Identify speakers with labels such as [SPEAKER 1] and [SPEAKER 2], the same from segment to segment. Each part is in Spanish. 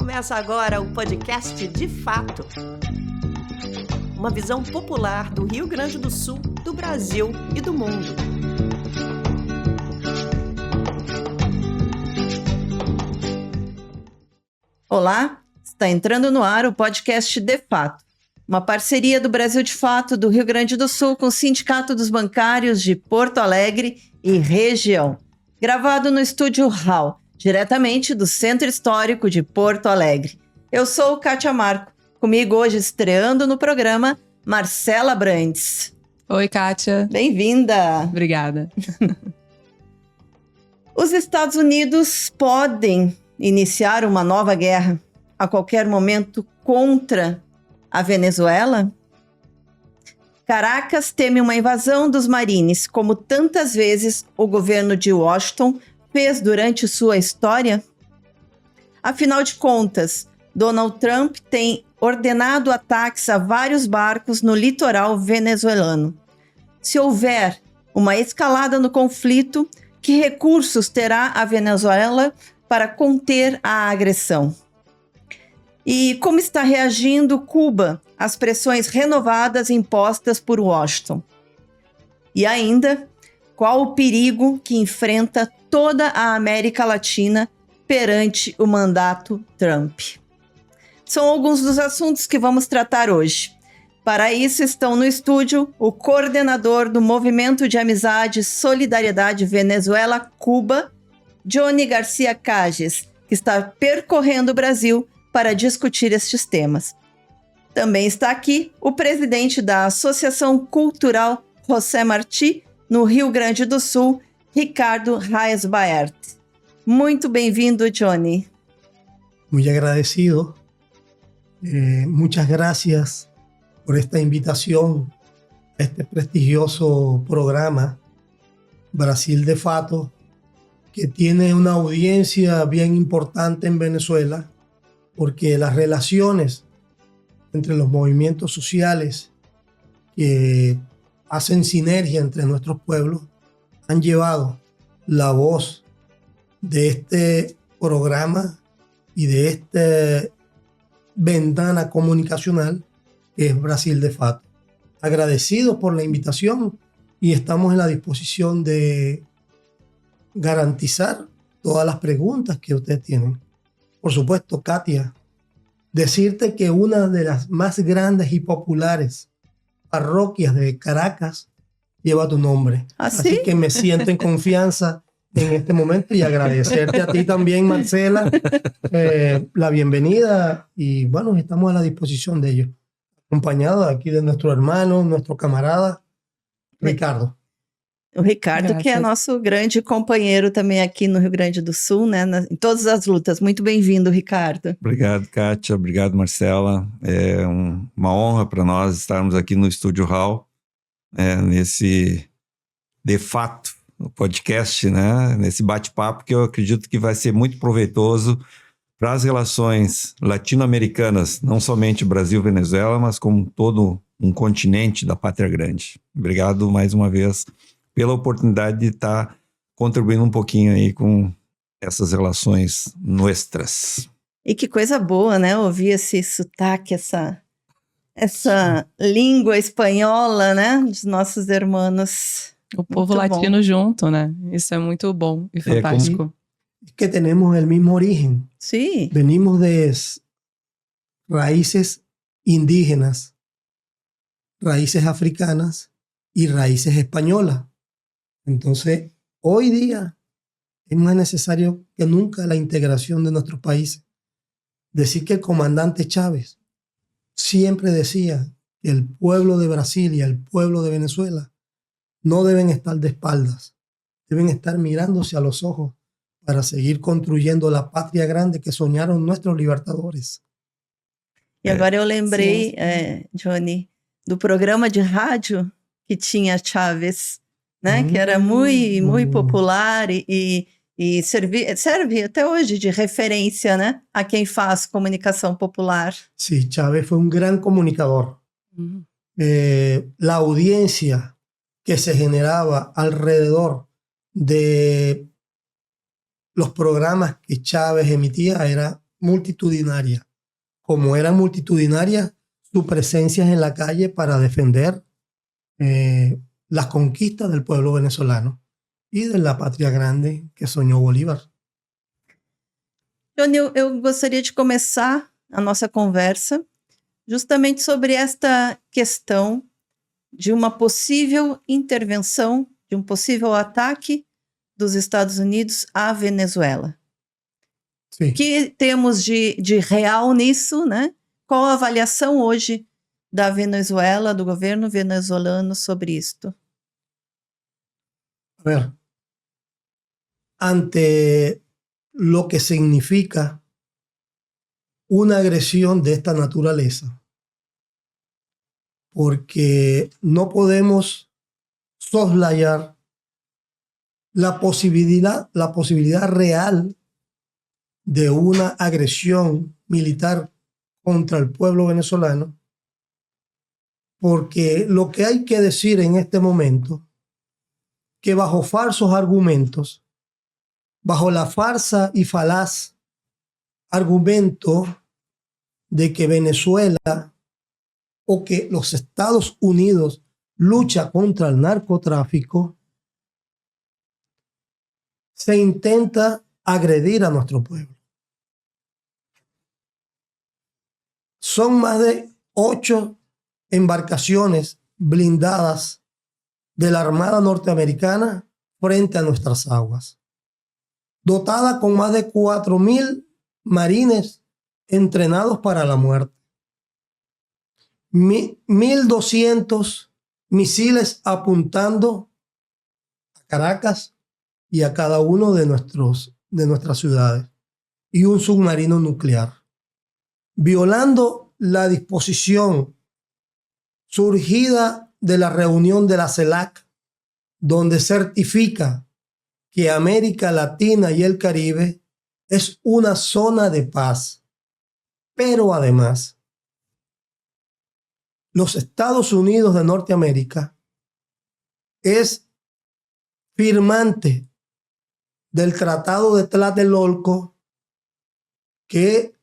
[SPEAKER 1] Começa agora o podcast De Fato. Uma visão popular do Rio Grande do Sul, do Brasil e do mundo. Olá, está entrando no ar o podcast De Fato, uma parceria do Brasil de Fato do Rio Grande do Sul com o Sindicato dos Bancários de Porto Alegre e região, gravado no Estúdio Hall, diretamente do Centro Histórico de Porto Alegre. Eu sou Kátia Marco, comigo hoje estreando no programa, Marcela Brandes.
[SPEAKER 2] Oi, Kátia.
[SPEAKER 1] Bem-vinda.
[SPEAKER 2] Obrigada.
[SPEAKER 1] Os Estados Unidos podem iniciar uma nova guerra a qualquer momento contra a Venezuela? Caracas teme uma invasão dos Marines, como tantas vezes o governo de Washington fez durante sua história? Afinal de contas, Donald Trump tem ordenado ataques a vários barcos no litoral venezuelano. Se houver uma escalada no conflito, que recursos terá a Venezuela para conter a agressão? E como está reagindo Cuba às pressões renovadas impostas por Washington? E ainda, qual o perigo que enfrenta toda a América Latina perante o mandato Trump? São alguns dos assuntos que vamos tratar hoje. Para isso estão no estúdio o coordenador do Movimento de Amizade e Solidariedade Venezuela-Cuba, Johnny Garcia Cages, que está percorrendo o Brasil para discutir estes temas. Também está aqui o presidente da Associação Cultural José Martí, no Rio Grande do Sul, Ricardo Reis Baert. Muito bem-vindo, Johnny.
[SPEAKER 3] Muy agradecido. Muchas gracias por esta invitación a este prestigioso programa Brasil de Fato, que tiene una audiencia bien importante en Venezuela, porque las relaciones entre los movimientos sociales que hacen sinergia entre nuestros pueblos han llevado la voz de este programa y de esta ventana comunicacional que es Brasil de Fato. Agradecidos por la invitación y estamos en la disposición de garantizar todas las preguntas que ustedes tienen. Por supuesto, Katia, decirte que una de las más grandes y populares parroquias de Caracas lleva tu nombre.
[SPEAKER 1] ¿Ah, sí?
[SPEAKER 3] Así que me siento en confianza en este momento y agradecerte a ti también, Marcela, la bienvenida, y bueno, estamos a la disposición de ellos, acompañados aquí de nuestro hermano, nuestro camarada, Ricardo.
[SPEAKER 1] O Ricardo,
[SPEAKER 2] Graças.
[SPEAKER 1] que é nosso grande companheiro também aqui no Rio Grande do Sul, né, em todas as lutas. Muito bem-vindo, Ricardo.
[SPEAKER 4] Obrigado, Kátia. Obrigado, Marcela. É uma honra para nós estarmos aqui no Estúdio Hall, nesse De Fato, no podcast, né? Nesse bate-papo que eu acredito que vai ser muito proveitoso para as relações latino-americanas, não somente Brasil e Venezuela, mas como todo um continente da Pátria Grande. Obrigado mais uma vez pela oportunidade de estar contribuindo um pouquinho aí com essas relações nuestras.
[SPEAKER 1] E que coisa boa, né? Ouvir esse sotaque, essa língua espanhola, né? Dos nossos irmãos.
[SPEAKER 2] O povo
[SPEAKER 1] Muito
[SPEAKER 2] latino junto, né? Isso é muito bom e fantástico.
[SPEAKER 3] Es que tenemos el mismo origen.
[SPEAKER 1] Sí.
[SPEAKER 3] Venimos de raíces indígenas, raíces africanas y raíces españolas. Entonces, hoy día es más necesario que nunca la integración de nuestros países. Decir que el comandante Chávez siempre decía que el pueblo de Brasil y el pueblo de Venezuela no deben estar de espaldas, deben estar mirándose a los ojos para seguir construyendo la patria grande que soñaron nuestros libertadores.
[SPEAKER 1] E agora eu lembrei,
[SPEAKER 2] sim.
[SPEAKER 1] Johnny, do programa de rádio que tinha Chávez, né? Que era muito popular e serve até hoje de referência, né? A quem faz comunicação popular.
[SPEAKER 3] Sí, Chávez fue un gran comunicador.
[SPEAKER 2] Uhum.
[SPEAKER 3] La audiencia que se generaba alrededor de los programas que Chávez emitía era multitudinaria. Como era multitudinaria su presencia en la calle para defender las conquistas del pueblo venezolano e da pátria grande que sonhou Bolívar.
[SPEAKER 1] Johnny, eu gostaria de começar a nossa conversa justamente sobre esta questão de uma possível intervenção, de um possível ataque dos Estados Unidos à Venezuela.
[SPEAKER 3] Sim.
[SPEAKER 1] O que temos de real nisso, né? Qual a avaliação hoje da Venezuela, do governo venezuelano sobre isto?
[SPEAKER 3] A ver, ante lo que significa una agresión de esta naturaleza, porque no podemos soslayar la posibilidad real de una agresión militar contra el pueblo venezolano, porque lo que hay que decir en este momento, que bajo falsos argumentos, bajo la farsa y falaz argumento de que Venezuela o que los Estados Unidos lucha contra el narcotráfico, se intenta agredir a nuestro pueblo. Son más de 8 embarcaciones blindadas de la Armada norteamericana frente a nuestras aguas, dotada con más de 4,000 marines entrenados para la muerte, 1,200 misiles apuntando a Caracas y a cada uno de nuestras ciudades, y un submarino nuclear, violando la disposición surgida de la reunión de la CELAC, donde certifica que América Latina y el Caribe es una zona de paz. Pero además, los Estados Unidos de Norteamérica es firmante del Tratado de Tlatelolco, que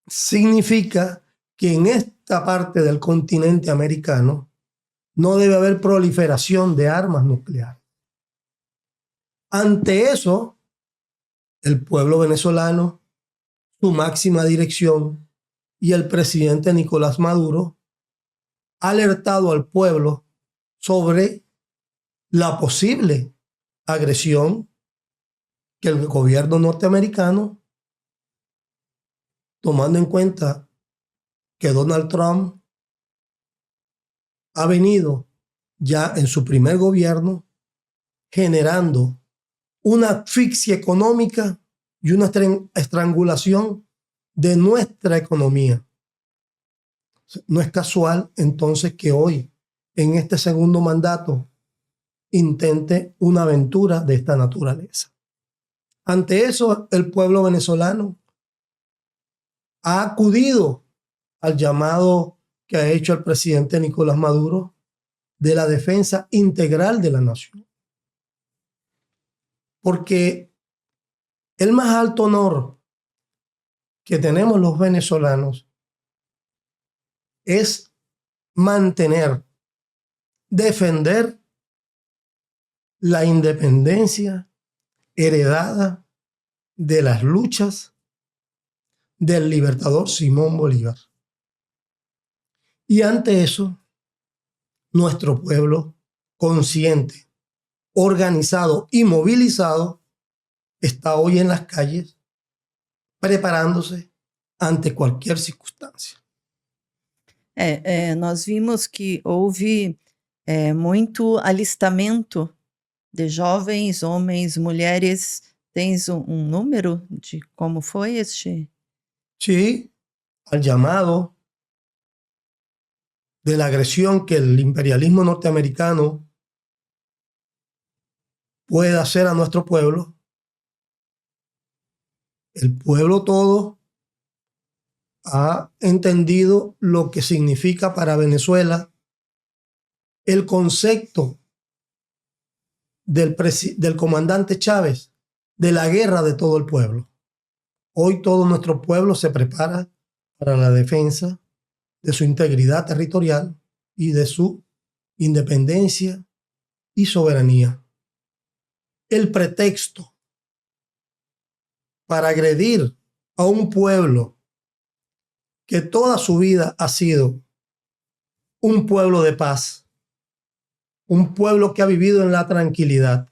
[SPEAKER 3] significa que en esta parte del continente americano no debe haber proliferación de armas nucleares. Ante eso, el pueblo venezolano, su máxima dirección y el presidente Nicolás Maduro ha alertado al pueblo sobre la posible agresión que el gobierno norteamericano, tomando en cuenta que Donald Trump ha venido ya en su primer gobierno generando una asfixia económica y una estrangulación de nuestra economía. No es casual entonces que hoy, en este segundo mandato, intente una aventura de esta naturaleza. Ante eso, el pueblo venezolano ha acudido al llamado que ha hecho el presidente Nicolás Maduro de la defensa integral de la nación. Porque el más alto honor que tenemos los venezolanos es mantener, defender la independencia heredada de las luchas del libertador Simón Bolívar. Y ante eso, nuestro pueblo consciente, organizado y movilizado está hoy en las calles preparándose ante qualquer circunstância.
[SPEAKER 1] Nós vimos que houve muito alistamento de jovens, homens, mulheres. Tens um número de como foi este?
[SPEAKER 3] Sí, al llamado de la agresión que el imperialismo norteamericano puede hacer a nuestro pueblo, el pueblo todo ha entendido lo que significa para Venezuela el concepto del comandante Chávez de la guerra de todo el pueblo. Hoy todo nuestro pueblo se prepara para la defensa de su integridad territorial y de su independencia y soberanía. El pretexto para agredir a un pueblo que toda su vida ha sido un pueblo de paz, un pueblo que ha vivido en la tranquilidad,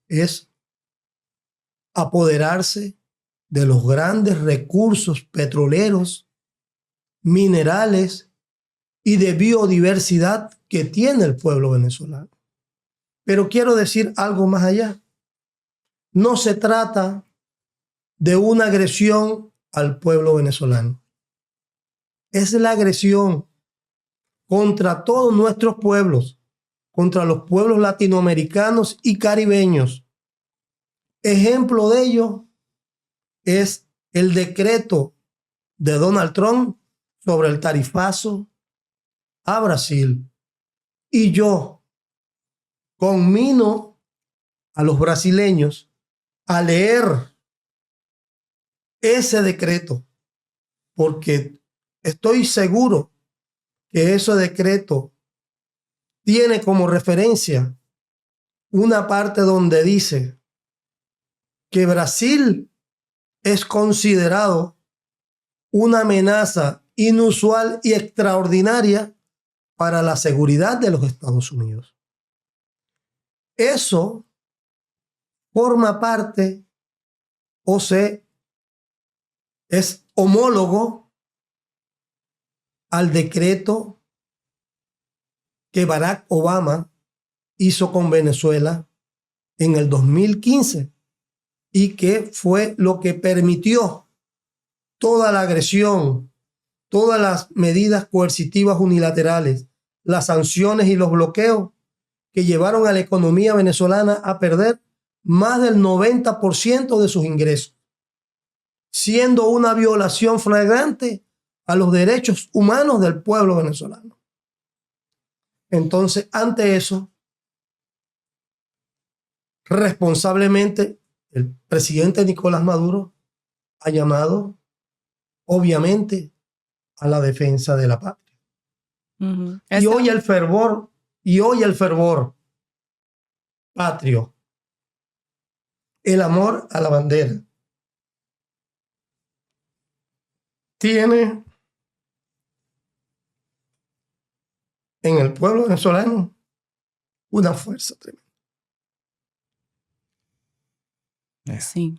[SPEAKER 3] es apoderarse de los grandes recursos petroleros, minerales y de biodiversidad que tiene el pueblo venezolano. Pero quiero decir algo más allá. No se trata de una agresión al pueblo venezolano. Es la agresión contra todos nuestros pueblos, contra los pueblos latinoamericanos y caribeños. Ejemplo de ello es el decreto de Donald Trump sobre el tarifazo a Brasil. Y yo conmino a los brasileños a leer ese decreto, porque estoy seguro que ese decreto tiene como referencia una parte donde dice que Brasil es considerado una amenaza inusual y extraordinaria para la seguridad de los Estados Unidos. Eso forma parte es homólogo al decreto que Barack Obama hizo con Venezuela en el 2015 y que fue lo que permitió toda la agresión, todas las medidas coercitivas unilaterales, las sanciones y los bloqueos que llevaron a la economía venezolana a perder más del 90% de sus ingresos, siendo una violación flagrante a los derechos humanos del pueblo venezolano. Entonces, ante eso, responsablemente, el presidente Nicolás Maduro ha llamado, obviamente, a la defensa de la patria. Y hoy el fervor patrio, el amor a la bandera, tiene en el pueblo venezolano una fuerza tremenda.
[SPEAKER 2] Sim.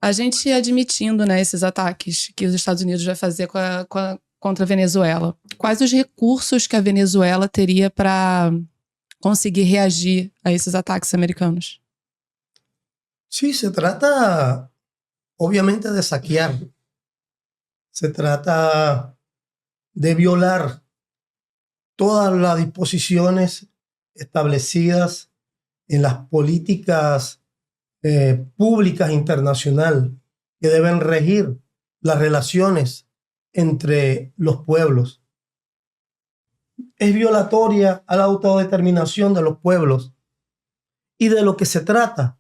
[SPEAKER 2] A gente admitindo, né, esses ataques que os Estados Unidos vai fazer contra a Venezuela, quais os recursos que a Venezuela teria para conseguir reagir a esses ataques americanos?
[SPEAKER 3] Sí, se trata obviamente de saquear. Se trata de violar todas las disposiciones establecidas en las políticas públicas internacionales que deben regir las relaciones entre los pueblos. Es violatoria a la autodeterminación de los pueblos. Y de lo que se trata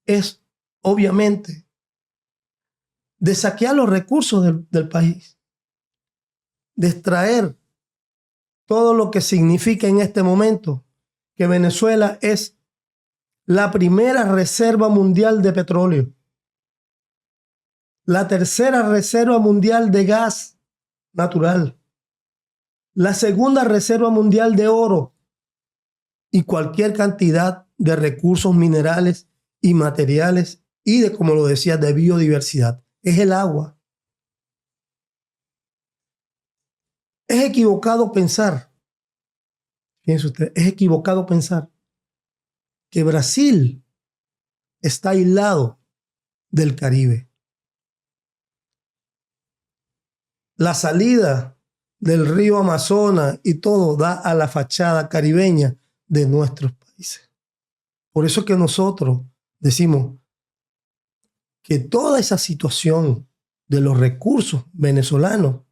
[SPEAKER 3] es, obviamente, de saquear los recursos del país, de extraer todo lo que significa en este momento que Venezuela es la primera reserva mundial de petróleo, la tercera reserva mundial de gas natural, la segunda reserva mundial de oro y cualquier cantidad de recursos minerales y materiales y de, como lo decía, de biodiversidad. Es el agua. Es equivocado pensar, fíjense usted, es equivocado pensar que Brasil está aislado del Caribe. La salida del río Amazonas y todo da a la fachada caribeña de nuestros países. Por eso que nosotros decimos que toda esa situación de los recursos venezolanos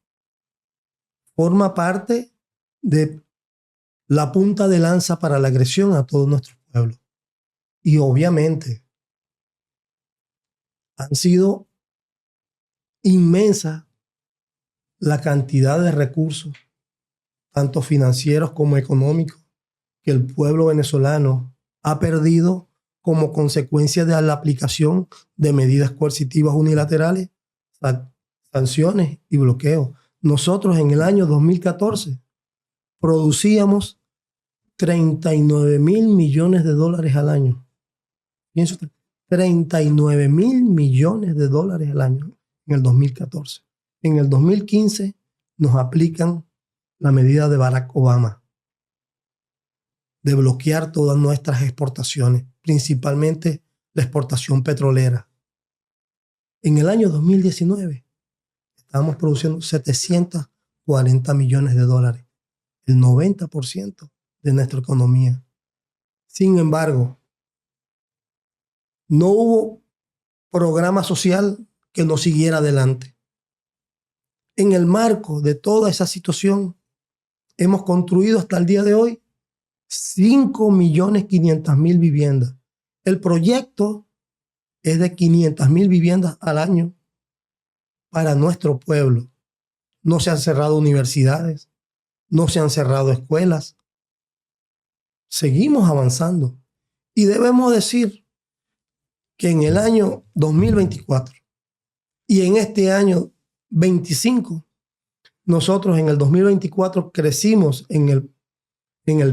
[SPEAKER 3] forma parte de la punta de lanza para la agresión a todos nuestros pueblos. Y obviamente Han sido inmensa la cantidad de recursos, tanto financieros como económicos, que el pueblo venezolano ha perdido como consecuencia de la aplicación de medidas coercitivas unilaterales, sanciones y bloqueos. Nosotros en el año 2014 producíamos 39 mil millones de dólares al año. Piensa usted, 39 mil millones de dólares al año en el 2014. En el 2015 nos aplican la medida de Barack Obama de bloquear todas nuestras exportaciones, principalmente la exportación petrolera. En el año 2019 estábamos produciendo 740 millones de dólares, el 90% de nuestra economía. Sin embargo, no hubo programa social que nos siguiera adelante. En el marco de toda esa situación, hemos construido hasta el día de hoy 5.500.000 viviendas. El proyecto es de 500.000 viviendas al año para nuestro pueblo. No se han cerrado universidades, no se han cerrado escuelas. Seguimos avanzando. Y debemos decir que en el año 2024 y en este año 25, nosotros en el 2024 crecimos en el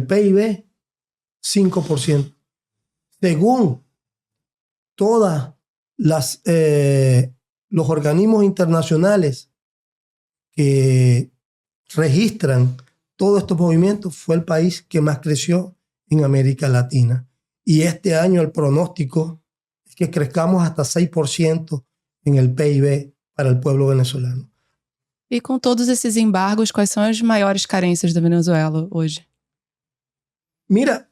[SPEAKER 3] PIB 5%. Según todas los organismos internacionales que registran todos estos movimientos, fue el país que más creció en América Latina. Y este año el pronóstico es que crezcamos hasta 6% en el PIB para el pueblo venezolano.
[SPEAKER 2] E com todos esses embargos, quais são as maiores carências da Venezuela hoje?
[SPEAKER 3] Mira,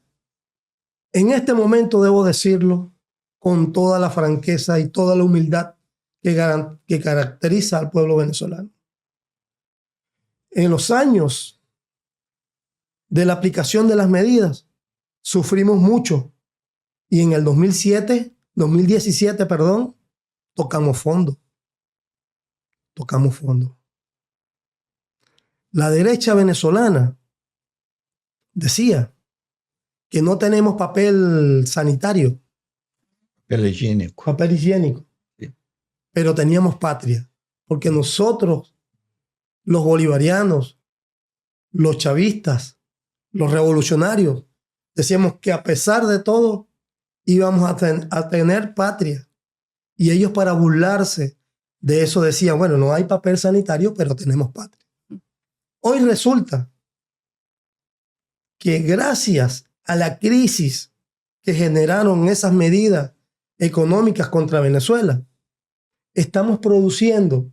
[SPEAKER 3] en este momento debo decirlo con toda la franqueza y toda la humildad que caracteriza al pueblo venezolano. En los años de la aplicación de las medidas, sufrimos mucho. Y en el 2017, tocamos fondo. Tocamos fondo. La derecha venezolana decía que no tenemos papel sanitario.
[SPEAKER 4] Papel higiénico.
[SPEAKER 3] Papel higiénico.
[SPEAKER 4] Sí.
[SPEAKER 3] Pero teníamos patria. Porque nosotros, los bolivarianos, los chavistas, los revolucionarios, decíamos que a pesar de todo íbamos a tener patria. Y ellos, para burlarse de eso, decían, bueno, no hay papel sanitario, pero tenemos patria. Hoy resulta que gracias a la crisis que generaron esas medidas económicas contra Venezuela, estamos produciendo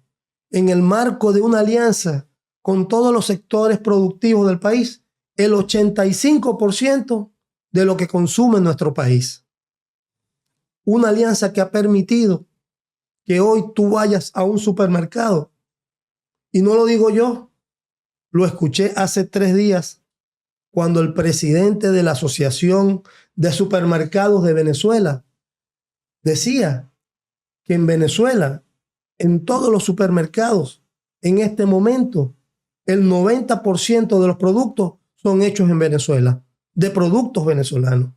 [SPEAKER 3] en el marco de una alianza con todos los sectores productivos del país el 85% de lo que consume nuestro país. Una alianza que ha permitido que hoy tú vayas a un supermercado, y no lo digo yo, lo escuché hace 3 días cuando el presidente de la Asociación de Supermercados de Venezuela decía que en Venezuela, en todos los supermercados, en este momento, el 90% de los productos son hechos en Venezuela, de productos venezolanos.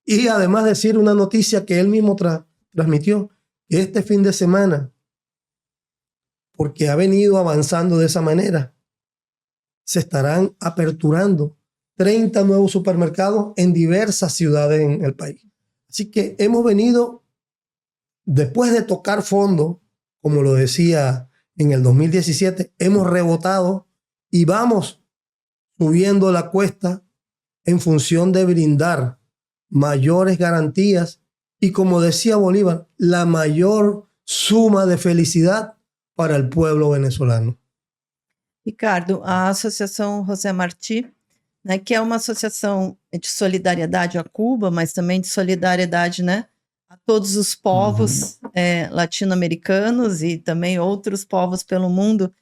[SPEAKER 3] Y además decir una noticia que él mismo transmitió, que este fin de semana, porque ha venido avanzando de esa manera, se estarán aperturando 30 nuevos supermercados en diversas ciudades en el país. Así que hemos venido, después de tocar fondo, como lo decía en el 2017, hemos rebotado y vamos subiendo la cuesta en función de brindar mayores garantías y, como decía Bolívar, la mayor suma de felicidad para el pueblo venezolano.
[SPEAKER 1] Ricardo, a Associação José Martí, né, que é uma associação de solidariedade a Cuba, mas também de solidariedade, né, a todos os povos latino-americanos e também outros povos pelo mundo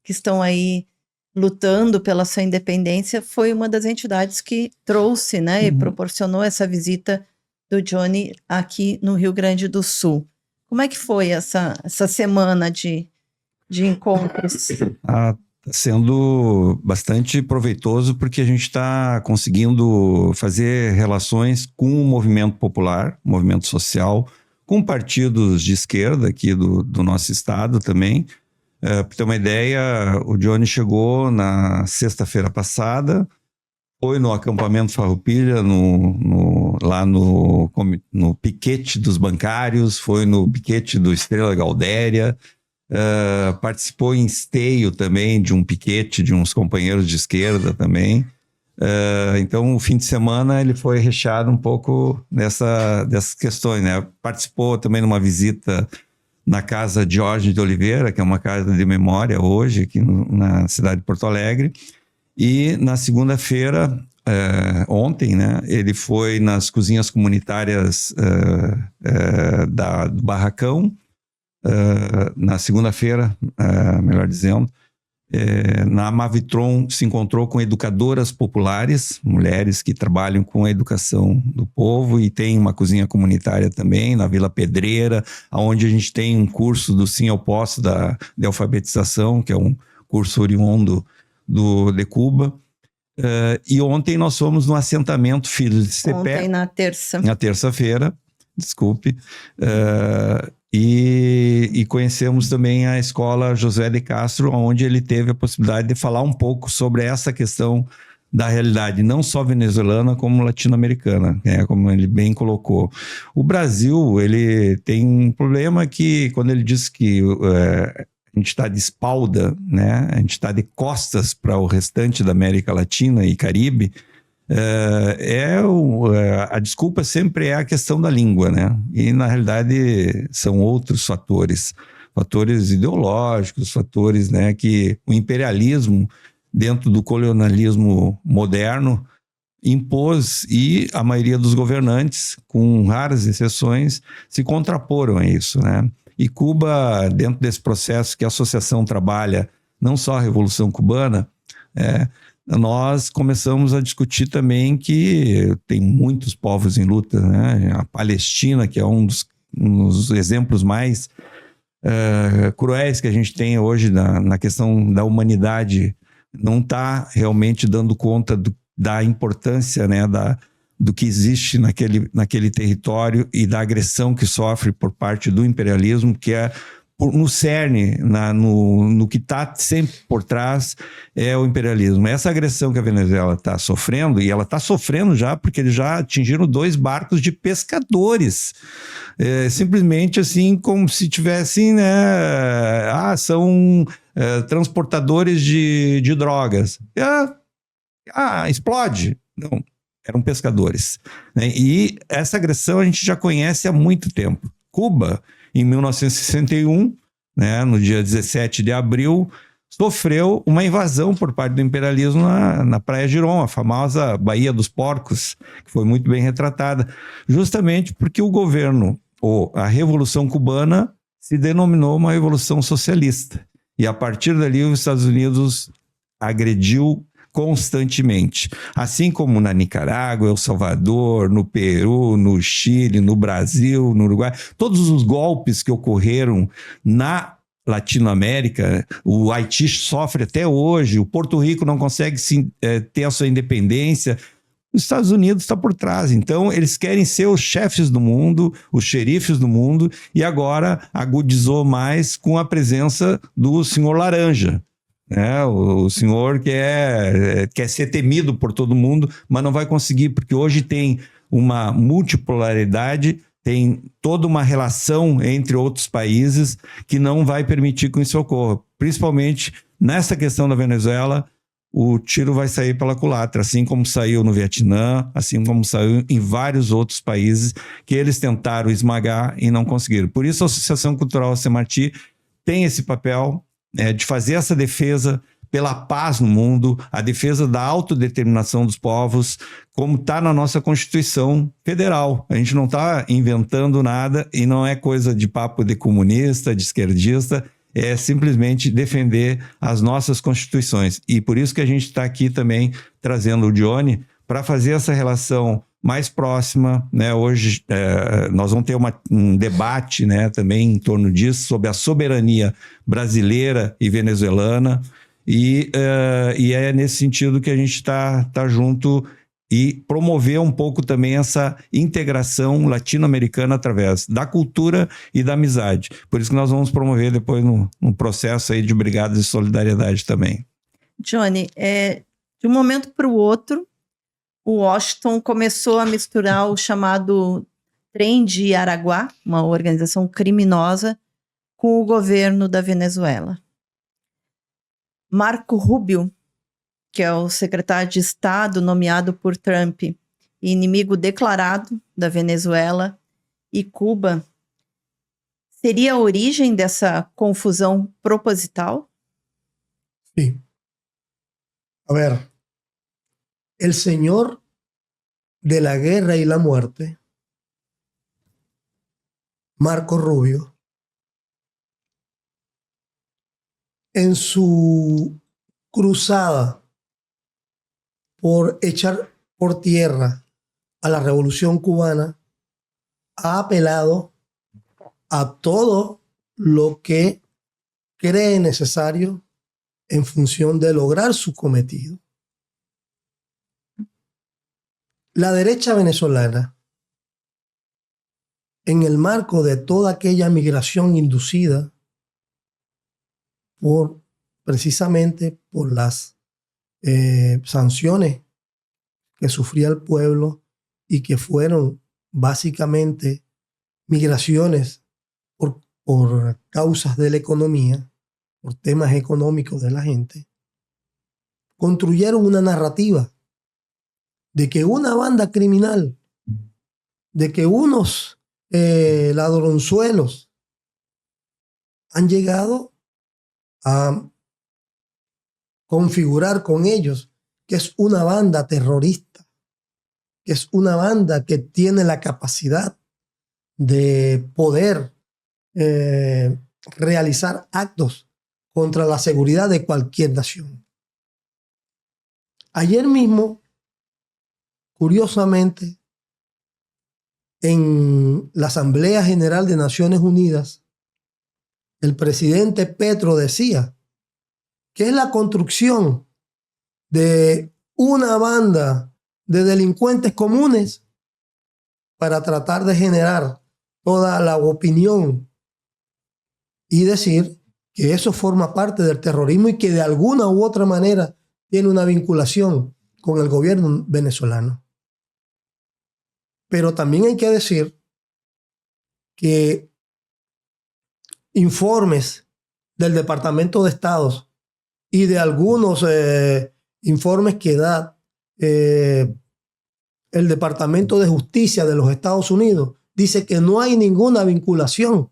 [SPEAKER 1] que estão aí lutando pela sua independência, foi uma das entidades que trouxe, né, e proporcionou essa visita do Johnny aqui no Rio Grande do Sul. Como é que foi essa semana de encontros?
[SPEAKER 4] Está sendo bastante proveitoso porque a gente está conseguindo fazer relações com o movimento popular, movimento social, com partidos de esquerda aqui do nosso estado também. Para ter uma ideia, o Johnny chegou na sexta-feira passada, foi no acampamento Farroupilha, lá no piquete dos bancários, foi no piquete do Estrela Galdéria, participou em Esteio também de um piquete de uns companheiros de esquerda também. Então, o fim de semana ele foi recheado um pouco dessas questões, né? Participou também de uma visita na casa de Jorge de Oliveira, que é uma casa de memória hoje aqui na cidade de Porto Alegre. E na segunda-feira, ontem, né, ele foi nas cozinhas comunitárias do Barracão. Na segunda-feira, melhor dizendo, na Mavitron se encontrou com educadoras populares, mulheres que trabalham com a educação do povo, e tem uma cozinha comunitária também na Vila Pedreira, onde a gente tem um curso do Sim Eu Posso de alfabetização, que é um curso oriundo de Cuba. E ontem nós fomos no assentamento Filhos de Cepé.
[SPEAKER 1] Ontem, na terça.
[SPEAKER 4] Na terça-feira, desculpe. E conhecemos também a escola Josué de Castro, onde ele teve a possibilidade de falar um pouco sobre essa questão da realidade, não só venezuelana, como latino-americana, como ele bem colocou. O Brasil, ele tem um problema que, quando ele diz que a gente está de espalda, né? A gente está de costas para o restante da América Latina e Caribe, a desculpa sempre é a questão da língua, né? E na realidade são outros fatores ideológicos, fatores, né, que o imperialismo dentro do colonialismo moderno impôs, e a maioria dos governantes, com raras exceções, se contraporam a isso, né? E Cuba, dentro desse processo que a associação trabalha, não só a Revolução Cubana, nós começamos a discutir também que tem muitos povos em luta, né? A Palestina, que é um dos exemplos mais cruéis que a gente tem hoje na questão da humanidade, não está realmente dando conta da importância, né, do que existe naquele território e da agressão que sofre por parte do imperialismo, que é no cerne, no que está sempre por trás, é o imperialismo. Essa agressão que a Venezuela está sofrendo, e ela está sofrendo já, porque eles já atingiram 2 barcos de pescadores. Simplesmente assim, como se tivessem, né? São transportadores de drogas. Explode. Não, eram pescadores, né? E essa agressão a gente já conhece há muito tempo. Cuba, em 1961, né, no dia 17 de abril, sofreu uma invasão por parte do imperialismo na Praia Girón, a famosa Baía dos Porcos, que foi muito bem retratada, justamente porque o governo, ou a Revolução Cubana, se denominou uma revolução socialista. E a partir dali os Estados Unidos agrediu constantemente, assim como na Nicarágua, El Salvador, no Peru, no Chile, no Brasil, no Uruguai. Todos os golpes que ocorreram na Latinoamérica, o Haiti sofre até hoje, o Porto Rico não consegue ter a sua independência. Os Estados Unidos está por trás. Então, eles querem ser os chefes do mundo, os xerifes do mundo, e agora agudizou mais com a presença do senhor Laranja. O senhor quer ser temido por todo mundo, mas não vai conseguir, porque hoje tem uma multipolaridade, tem toda uma relação entre outros países que não vai permitir que isso ocorra. Principalmente nessa questão da Venezuela, o tiro vai sair pela culatra, assim como saiu no Vietnã, assim como saiu em vários outros países que eles tentaram esmagar e não conseguiram. Por isso a Associação Cultural Semarti tem esse papel de fazer essa defesa pela paz no mundo, a defesa da autodeterminação dos povos, como está na nossa Constituição Federal. A gente não está inventando nada e não é coisa de papo de comunista, de esquerdista, é simplesmente defender as nossas constituições. E por isso que a gente está aqui também trazendo o Johnny para fazer essa relação mais próxima, né? Hoje nós vamos ter um debate, né, também em torno disso, sobre a soberania brasileira e venezuelana, e é nesse sentido que a gente está junto e promover um pouco também essa integração latino-americana através da cultura e da amizade. Por isso que nós vamos promover depois um processo aí de brigadas de solidariedade também.
[SPEAKER 1] Johnny, de um momento para o outro, o Washington começou a misturar o chamado Trem de Araguá, uma organização criminosa, com o governo da Venezuela. Marco Rubio, que é o secretário de Estado nomeado por Trump, inimigo declarado da Venezuela e Cuba, seria a origem dessa confusão proposital?
[SPEAKER 3] Sí. A ver, el señor de la guerra y la muerte, Marco Rubio, en su cruzada por echar por tierra a la Revolución Cubana, ha apelado a todo lo que cree necesario en función de lograr su cometido. La derecha venezolana, en el marco de toda aquella migración inducida precisamente por las sanciones que sufría el pueblo y que fueron básicamente migraciones por causas de la economía, por temas económicos de la gente, construyeron una narrativa de que una banda criminal, de que unos ladronzuelos han llegado a configurar con ellos que es una banda terrorista, que es una banda que tiene la capacidad de poder realizar actos contra la seguridad de cualquier nación. Ayer mismo, curiosamente, en la Asamblea General de Naciones Unidas, el presidente Petro decía que es la construcción de una banda de delincuentes comunes para tratar de generar toda la opinión y decir que eso forma parte del terrorismo y que de alguna u otra manera tiene una vinculación con el gobierno venezolano. Pero también hay que decir que informes del Departamento de Estado y de algunos informes que da el Departamento de Justicia de los Estados Unidos dice que no hay ninguna vinculación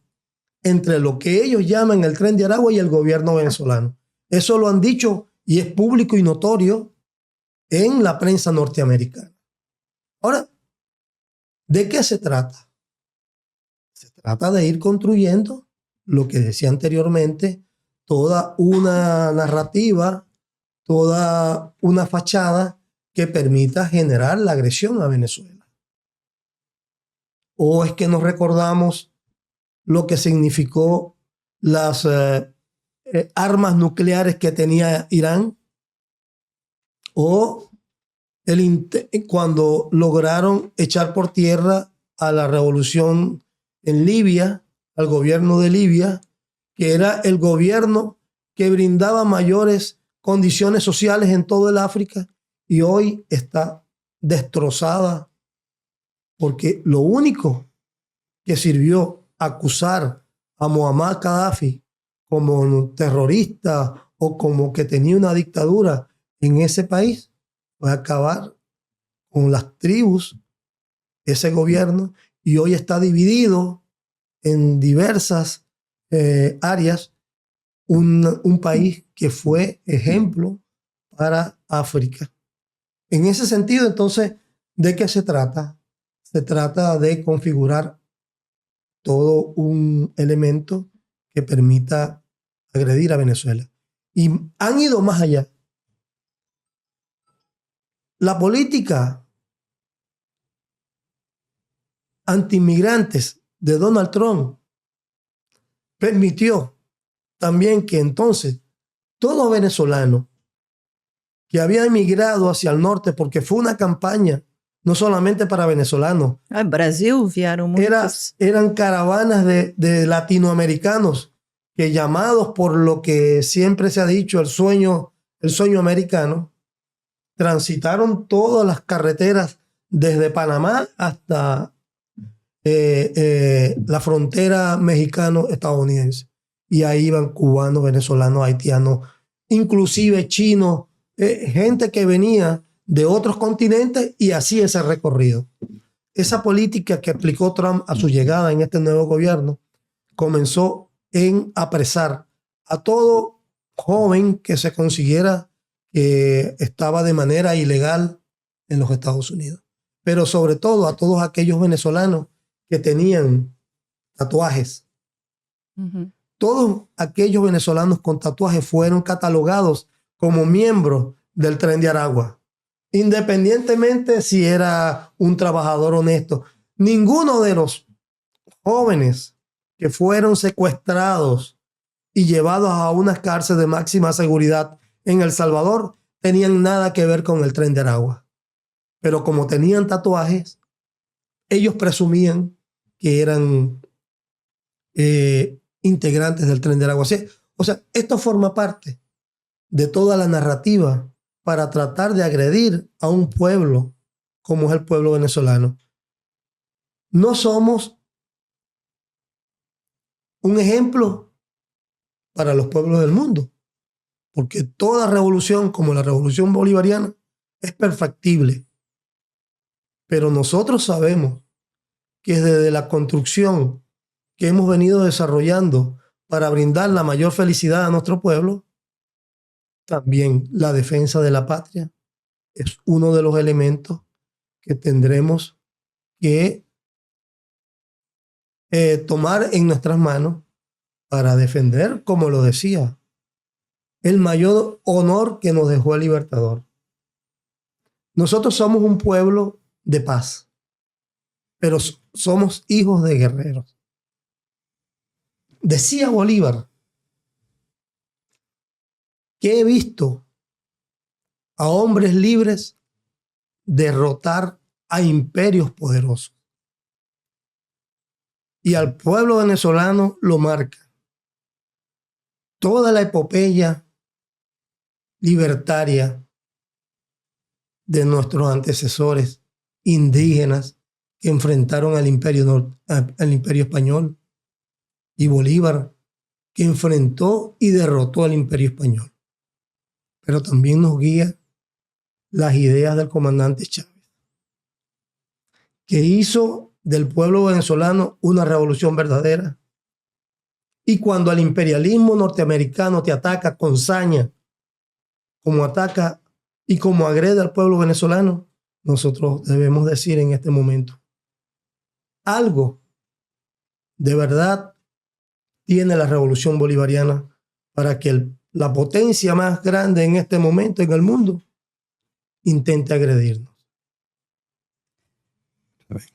[SPEAKER 3] entre lo que ellos llaman el Tren de Aragua y el gobierno venezolano. Eso lo han dicho y es público y notorio en la prensa norteamericana. Ahora, ¿de qué se trata? Se trata de ir construyendo lo que decía anteriormente, toda una narrativa, toda una fachada que permita generar la agresión a Venezuela. ¿O es que nos recordamos lo que significó las armas nucleares que tenía Irán? ¿O cuando lograron echar por tierra a la revolución en Libia, al gobierno de Libia, que era el gobierno que brindaba mayores condiciones sociales en todo el África y hoy está destrozada porque lo único que sirvió acusar a Muammar Gaddafi como terrorista o como que tenía una dictadura en ese país fue acabar con las tribus, ese gobierno, y hoy está dividido en diversas áreas, un país que fue ejemplo para África. En ese sentido, entonces, ¿de qué se trata? Se trata de configurar todo un elemento que permita agredir a Venezuela. Y han ido más allá. La política antiinmigrantes de Donald Trump permitió también que entonces todo venezolano que había emigrado hacia el norte, porque fue una campaña no solamente para venezolanos.
[SPEAKER 1] Ah, Brasil vieron muchos.
[SPEAKER 3] Eran caravanas de latinoamericanos que, llamados por lo que siempre se ha dicho, el sueño americano, transitaron todas las carreteras desde Panamá hasta la frontera mexicano-estadounidense. Y ahí iban cubanos, venezolanos, haitianos, inclusive chinos, gente que venía de otros continentes, y así ese recorrido. Esa política que aplicó Trump a su llegada en este nuevo gobierno comenzó en apresar a todo joven que se consiguiera que estaba de manera ilegal en los Estados Unidos, pero sobre todo a todos aquellos venezolanos que tenían tatuajes.
[SPEAKER 2] Uhum.
[SPEAKER 3] Todos aquellos venezolanos con tatuajes fueron catalogados como miembros del Tren de Aragua, independientemente si era un trabajador honesto. Ninguno de los jóvenes que fueron secuestrados y llevados a unas cárceles de máxima seguridad en El Salvador tenían nada que ver con el Tren de Aragua. Pero como tenían tatuajes, ellos presumían que eran integrantes del Tren de Aragua. O sea, esto forma parte de toda la narrativa para tratar de agredir a un pueblo como es el pueblo venezolano. No somos un ejemplo para los pueblos del mundo, porque toda revolución, como la revolución bolivariana, es perfectible. Pero nosotros sabemos que desde la construcción que hemos venido desarrollando para brindar la mayor felicidad a nuestro pueblo, también la defensa de la patria es uno de los elementos que tendremos que tomar en nuestras manos para defender, como lo decía, el mayor honor que nos dejó el Libertador. Nosotros somos un pueblo de paz, pero somos hijos de guerreros. Decía Bolívar que he visto a hombres libres derrotar a imperios poderosos. Y al pueblo venezolano lo marca toda la epopeya libertaria de nuestros antecesores indígenas que enfrentaron al imperio español, y Bolívar, que enfrentó y derrotó al imperio español. Pero también nos guía las ideas del comandante Chávez, que hizo del pueblo venezolano una revolución verdadera. Y cuando el imperialismo norteamericano te ataca con saña, como ataca y como agrede al pueblo venezolano, nosotros debemos decir en este momento: algo de verdad tiene la revolución bolivariana para que la potencia más grande en este momento en el mundo intente agredirnos.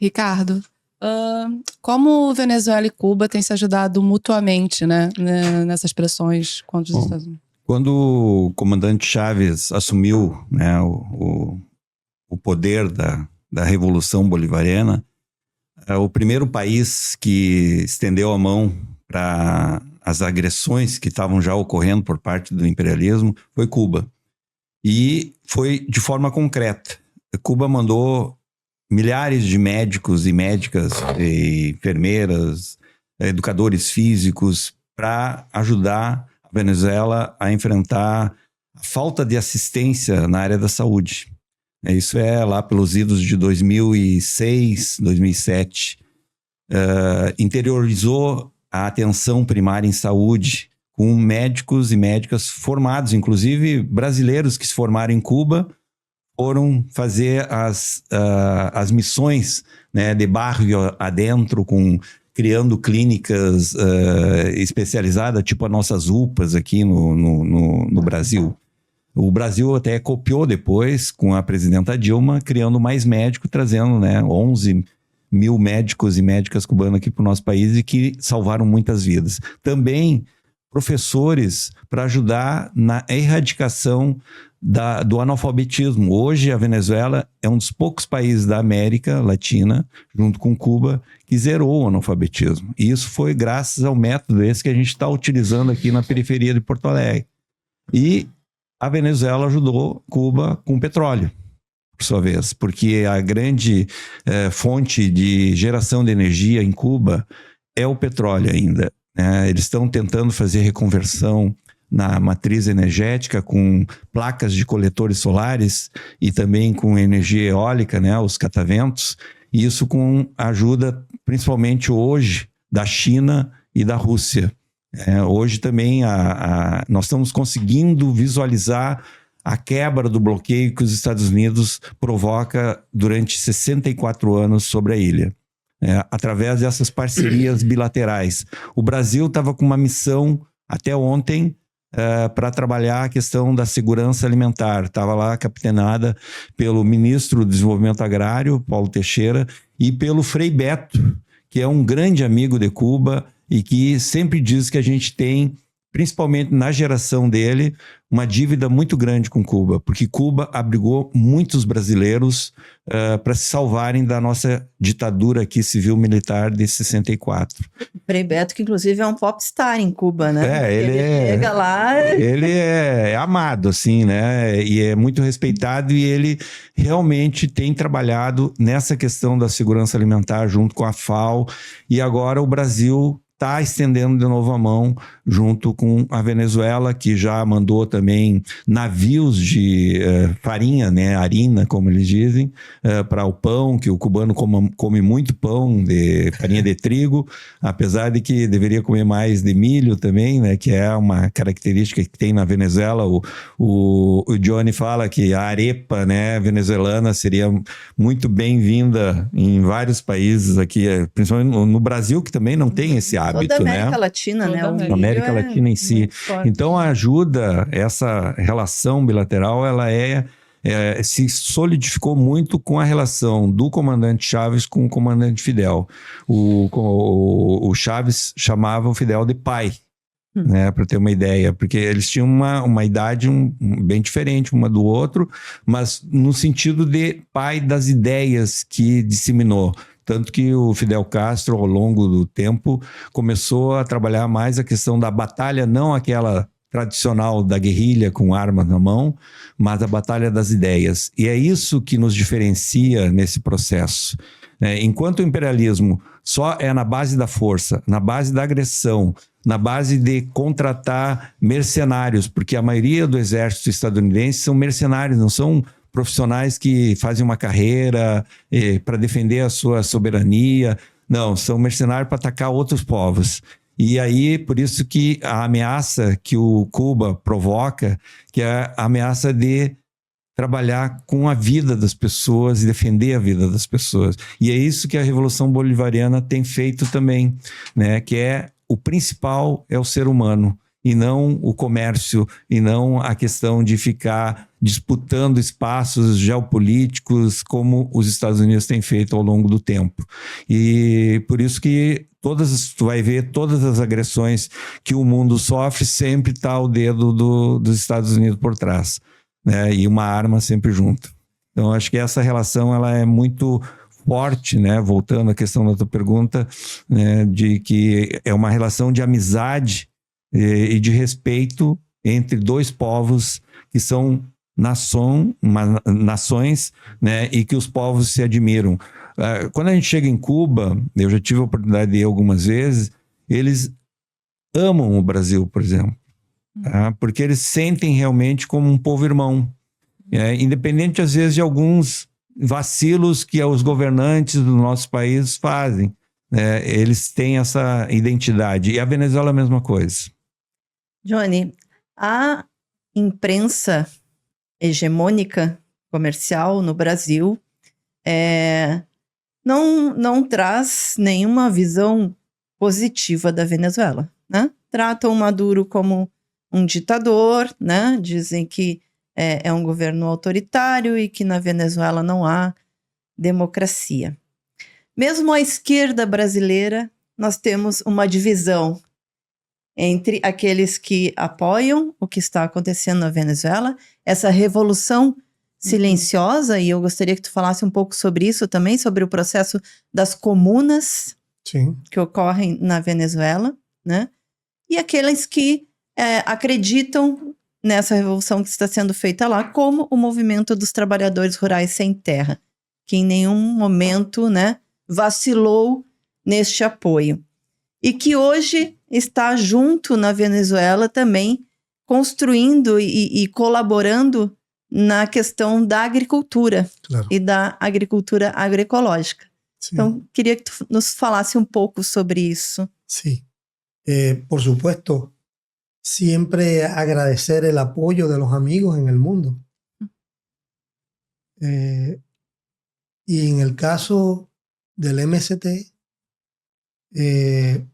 [SPEAKER 2] Ricardo, como Venezuela e Cuba têm se ajudado mutuamente, né, nessas pressões contra os Estados Unidos?
[SPEAKER 4] Quando o comandante Chávez assumiu, né, o poder da Revolução Bolivariana, o primeiro país que estendeu a mão para as agressões que estavam já ocorrendo por parte do imperialismo foi Cuba. E foi de forma concreta. Cuba mandou milhares de médicos e médicas, e enfermeiras, educadores físicos para ajudar a Venezuela a enfrentar a falta de assistência na área da saúde. Isso é lá pelos idos de 2006, 2007. Interiorizou a atenção primária em saúde com médicos e médicas formados, inclusive brasileiros que se formaram em Cuba, foram fazer as missões, né, de barrio adentro, criando clínicas especializadas, tipo as nossas UPAs aqui no Brasil. O Brasil até copiou depois, com a presidenta Dilma, criando mais médicos, trazendo, né, 11 mil médicos e médicas cubanos aqui para o nosso país e que salvaram muitas vidas. Também professores para ajudar na erradicação do analfabetismo. Hoje a Venezuela é um dos poucos países da América Latina, junto com Cuba, que zerou o analfabetismo. E isso foi graças ao método esse que a gente está utilizando aqui na periferia de Porto Alegre. E a Venezuela ajudou Cuba com petróleo, por sua vez, porque a grande fonte de geração de energia em Cuba é o petróleo ainda. Eles estão tentando fazer reconversão na matriz energética com placas de coletores solares e também com energia eólica, os cataventos, e isso com a ajuda, principalmente hoje, da China e da Rússia. Hoje também nós estamos conseguindo visualizar a quebra do bloqueio que os Estados Unidos provoca durante 64 anos sobre a ilha. Através dessas parcerias bilaterais. O Brasil estava com uma missão até ontem para trabalhar a questão da segurança alimentar. Estava lá capitaneada pelo ministro do Desenvolvimento Agrário, Paulo Teixeira, e pelo Frei Beto, que é um grande amigo de Cuba e que sempre diz que a gente tem, principalmente na geração dele, uma dívida muito grande com Cuba, porque Cuba abrigou muitos brasileiros para se salvarem da nossa ditadura aqui civil-militar de 64.
[SPEAKER 1] Frei Beto, que inclusive é um popstar em Cuba, né?
[SPEAKER 4] Ele
[SPEAKER 1] chega lá...
[SPEAKER 4] Ele é amado, assim, né? E é muito respeitado, e ele realmente tem trabalhado nessa questão da segurança alimentar junto com a FAO, e agora o Brasil está estendendo de novo a mão junto com a Venezuela, que já mandou também navios de farinha, harina, como eles dizem, para o pão, que o cubano come muito pão de farinha de trigo, apesar de que deveria comer mais de milho também, que é uma característica que tem na Venezuela. O Johnny fala que a arepa, venezuelana seria muito bem-vinda em vários países aqui, principalmente no Brasil, que também não tem esse hábito.
[SPEAKER 1] Toda a América Latina,
[SPEAKER 4] A América Latina em si. Então, a ajuda, essa relação bilateral, ela se solidificou muito com a relação do comandante Chávez com o comandante Fidel. O Chávez chamava o Fidel de pai, para ter uma ideia, porque eles tinham uma idade bem diferente uma do outro, mas no sentido de pai das ideias que disseminou. Tanto que o Fidel Castro, ao longo do tempo, começou a trabalhar mais a questão da batalha, não aquela tradicional da guerrilha com armas na mão, mas a batalha das ideias. E é isso que nos diferencia nesse processo. Enquanto o imperialismo só é na base da força, na base da agressão, na base de contratar mercenários, porque a maioria do exército estadunidense são mercenários, não são profissionais que fazem uma carreira para defender a sua soberania. Não, são mercenários para atacar outros povos. E aí, por isso que a ameaça que o Cuba provoca, que é a ameaça de trabalhar com a vida das pessoas e defender a vida das pessoas. E é isso que a Revolução Bolivariana tem feito também, que é o principal é o ser humano, e não o comércio, e não a questão de ficar disputando espaços geopolíticos como os Estados Unidos têm feito ao longo do tempo. E por isso que tu vai ver todas as agressões que o mundo sofre, sempre está o dedo dos Estados Unidos por trás, e uma arma sempre junto. Então, acho que essa relação ela é muito forte, voltando à questão da tua pergunta, de que é uma relação de amizade e de respeito entre dois povos que são nações, e que os povos se admiram. Quando a gente chega em Cuba, eu já tive a oportunidade de ir algumas vezes, eles amam o Brasil, por exemplo, porque eles sentem realmente como um povo irmão, independente às vezes de alguns vacilos que os governantes do nosso país fazem, eles têm essa identidade. E a Venezuela é a mesma coisa.
[SPEAKER 1] Johnny, a imprensa hegemônica comercial no Brasil não traz nenhuma visão positiva da Venezuela, Tratam o Maduro como um ditador, Dizem que é um governo autoritário e que na Venezuela não há democracia. Mesmo à esquerda brasileira, nós temos uma divisão entre aqueles que apoiam o que está acontecendo na Venezuela, essa revolução silenciosa, e eu gostaria que tu falasse um pouco sobre isso também, sobre o processo das comunas que ocorrem na Venezuela, né? E aqueles que acreditam nessa revolução que está sendo feita lá, como o movimento dos trabalhadores rurais sem terra, que em nenhum momento, né, vacilou neste apoio. E que hoje está junto na Venezuela também, construindo e colaborando na questão da agricultura e da agricultura agroecológica. Sí. Então, queria que tu nos falasse um pouco sobre isso.
[SPEAKER 3] Sí, por supuesto, siempre agradecer el apoyo de los amigos en el mundo. Y en el caso del MST,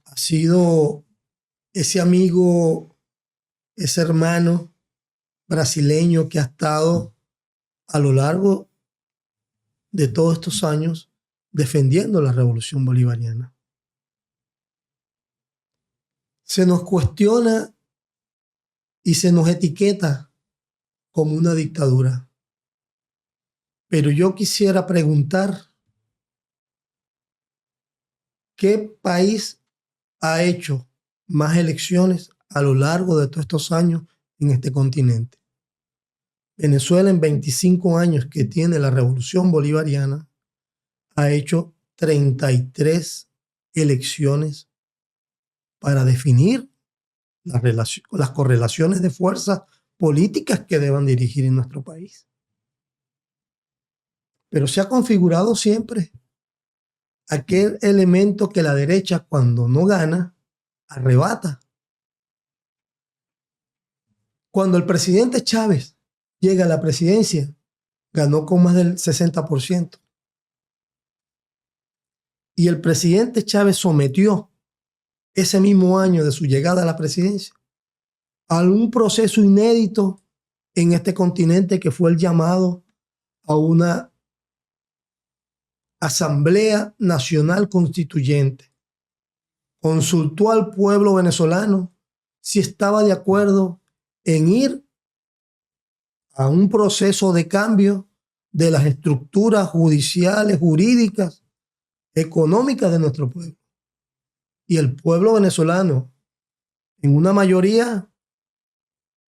[SPEAKER 3] ha sido ese amigo, ese hermano brasileño que ha estado a lo largo de todos estos años defendiendo la revolución bolivariana. Se nos cuestiona y se nos etiqueta como una dictadura. Pero yo quisiera preguntar, ¿qué país ha hecho más elecciones a lo largo de todos estos años en este continente? Venezuela, en 25 años que tiene la revolución bolivariana, ha hecho 33 elecciones para definir las correlaciones de fuerzas políticas que deban dirigir en nuestro país. Pero se ha configurado siempre aquel elemento que la derecha, cuando no gana, arrebata. Cuando el presidente Chávez llega a la presidencia, ganó con más del 60%. Y el presidente Chávez sometió ese mismo año de su llegada a la presidencia a un proceso inédito en este continente, que fue el llamado a una Asamblea Nacional Constituyente. Consultó al pueblo venezolano si estaba de acuerdo en ir a un proceso de cambio de las estructuras judiciales, jurídicas, económicas de nuestro pueblo. Y el pueblo venezolano, en una mayoría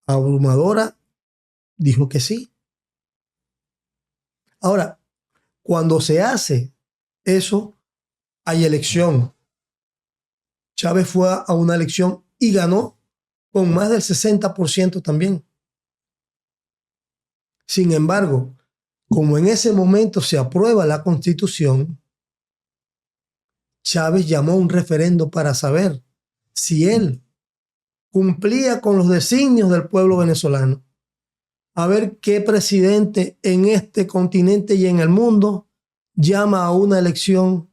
[SPEAKER 3] abrumadora, dijo que sí. Ahora, cuando se hace eso, hay elección. Chávez fue a una elección y ganó con más del 60% también. Sin embargo, como en ese momento se aprueba la Constitución, Chávez llamó a un referendo para saber si él cumplía con los designios del pueblo venezolano. A ver qué presidente en este continente y en el mundo llama a una elección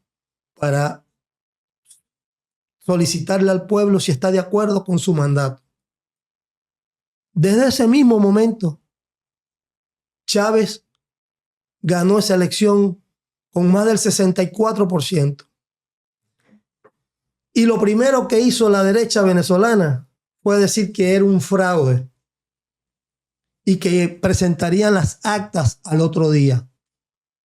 [SPEAKER 3] para solicitarle al pueblo si está de acuerdo con su mandato. Desde ese mismo momento, Chávez ganó esa elección con más del 64%. Y lo primero que hizo la derecha venezolana fue decir que era un fraude y que presentarían las actas al otro día.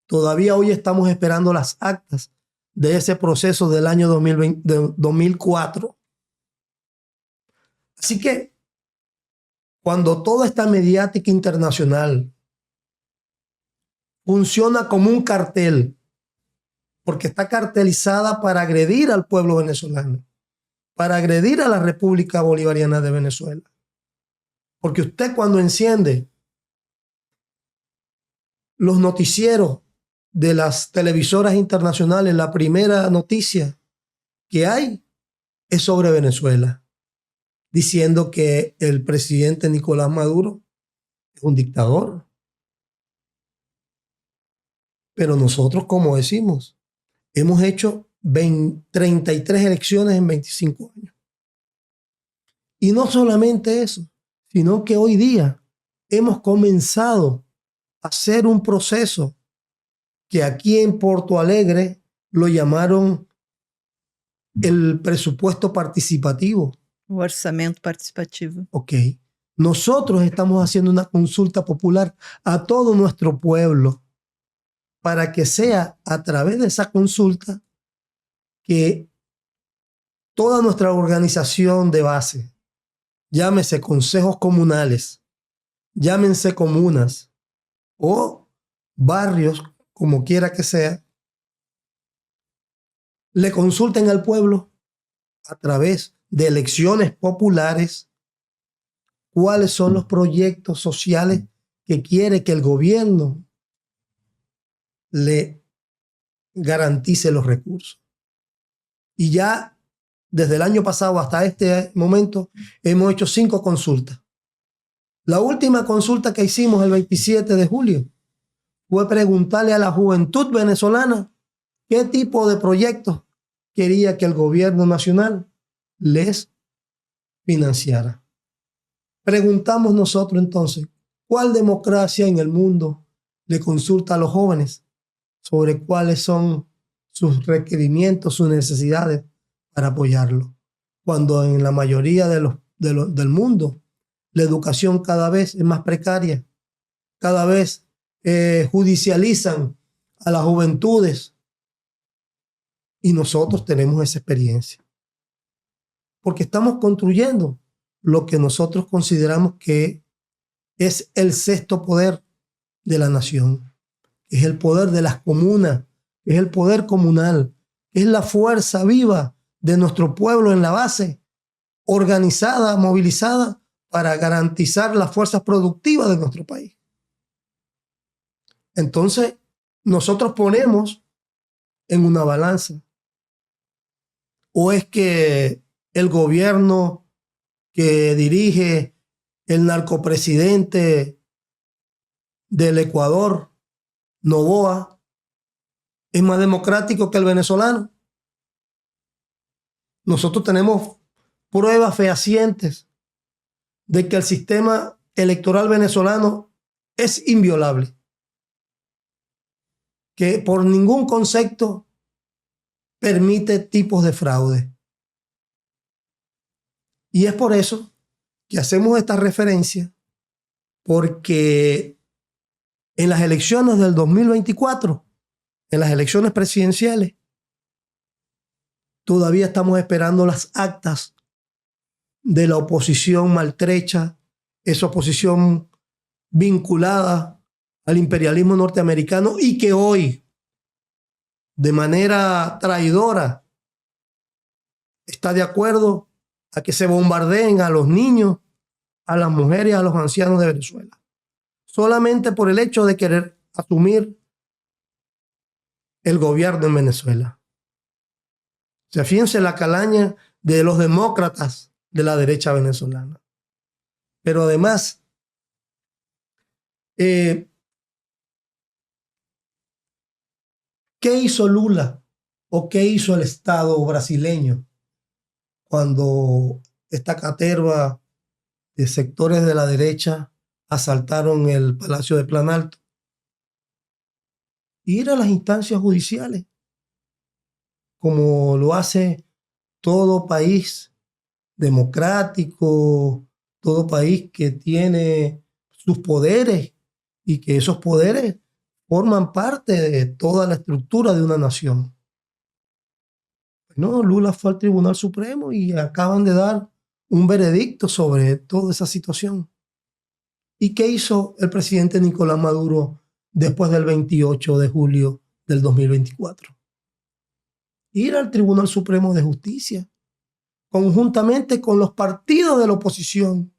[SPEAKER 3] Todavía hoy estamos esperando las actas de ese proceso del año 2004. Así que cuando toda esta mediática internacional funciona como un cartel, porque está cartelizada para agredir al pueblo venezolano, para agredir a la República Bolivariana de Venezuela. Porque usted, cuando enciende los noticieros de las televisoras internacionales, la primera noticia que hay es sobre Venezuela, diciendo que el presidente Nicolás Maduro es un dictador. Pero nosotros, como decimos, hemos hecho 33 elecciones en 25 años. Y no solamente eso, sino que hoy día hemos comenzado a hacer un proceso que aquí en Porto Alegre lo llamaron el presupuesto participativo.
[SPEAKER 1] O orçamento participativo.
[SPEAKER 3] Ok. Nosotros estamos haciendo una consulta popular a todo nuestro pueblo para que sea a través de esa consulta que toda nuestra organización de base, llámese consejos comunales, llámense comunas o barrios, como quiera que sea, le consulten al pueblo a través de elecciones populares cuáles son los proyectos sociales que quiere que el gobierno le garantice los recursos. Y ya desde el año pasado hasta este momento hemos hecho 5 consultas. La última consulta que hicimos el 27 de julio fue preguntarle a la juventud venezolana qué tipo de proyectos quería que el gobierno nacional les financiara. Preguntamos nosotros entonces, ¿cuál democracia en el mundo le consulta a los jóvenes sobre cuáles son sus requerimientos, sus necesidades para apoyarlo? Cuando en la mayoría del mundo la educación cada vez es más precaria, cada vez judicializan a las juventudes, y nosotros tenemos esa experiencia porque estamos construyendo lo que nosotros consideramos que es el sexto poder de la nación, es el poder de las comunas, es el poder comunal, es la fuerza viva de nuestro pueblo en la base, organizada, movilizada para garantizar las fuerzas productivas de nuestro país. Entonces, nosotros ponemos en una balanza, o es que el gobierno que dirige el narcopresidente del Ecuador, Noboa, es más democrático que el venezolano. Nosotros tenemos pruebas fehacientes de que el sistema electoral venezolano es inviolable, que por ningún concepto permite tipos de fraude. Y es por eso que hacemos esta referencia, porque en las elecciones del 2024, en las elecciones presidenciales, todavía estamos esperando las actas de la oposición maltrecha, esa oposición vinculada al imperialismo norteamericano y que hoy, de manera traidora, está de acuerdo a que se bombardeen a los niños, a las mujeres y a los ancianos de Venezuela, solamente por el hecho de querer asumir el gobierno en Venezuela. O sea, fíjense la calaña de los demócratas de la derecha venezolana. Pero además, ¿qué hizo Lula o qué hizo el Estado brasileño cuando esta caterva de sectores de la derecha asaltaron el Palacio de Planalto? Ir a las instancias judiciales, como lo hace todo país democrático, todo país que tiene sus poderes y que esos poderes forman parte de toda la estructura de una nación. No, Lula fue al Tribunal Supremo y acaban de dar un veredicto sobre toda esa situación. ¿Y qué hizo el presidente Nicolás Maduro después del 28 de julio del 2024? Ir al Tribunal Supremo de Justicia, conjuntamente con los partidos de la oposición,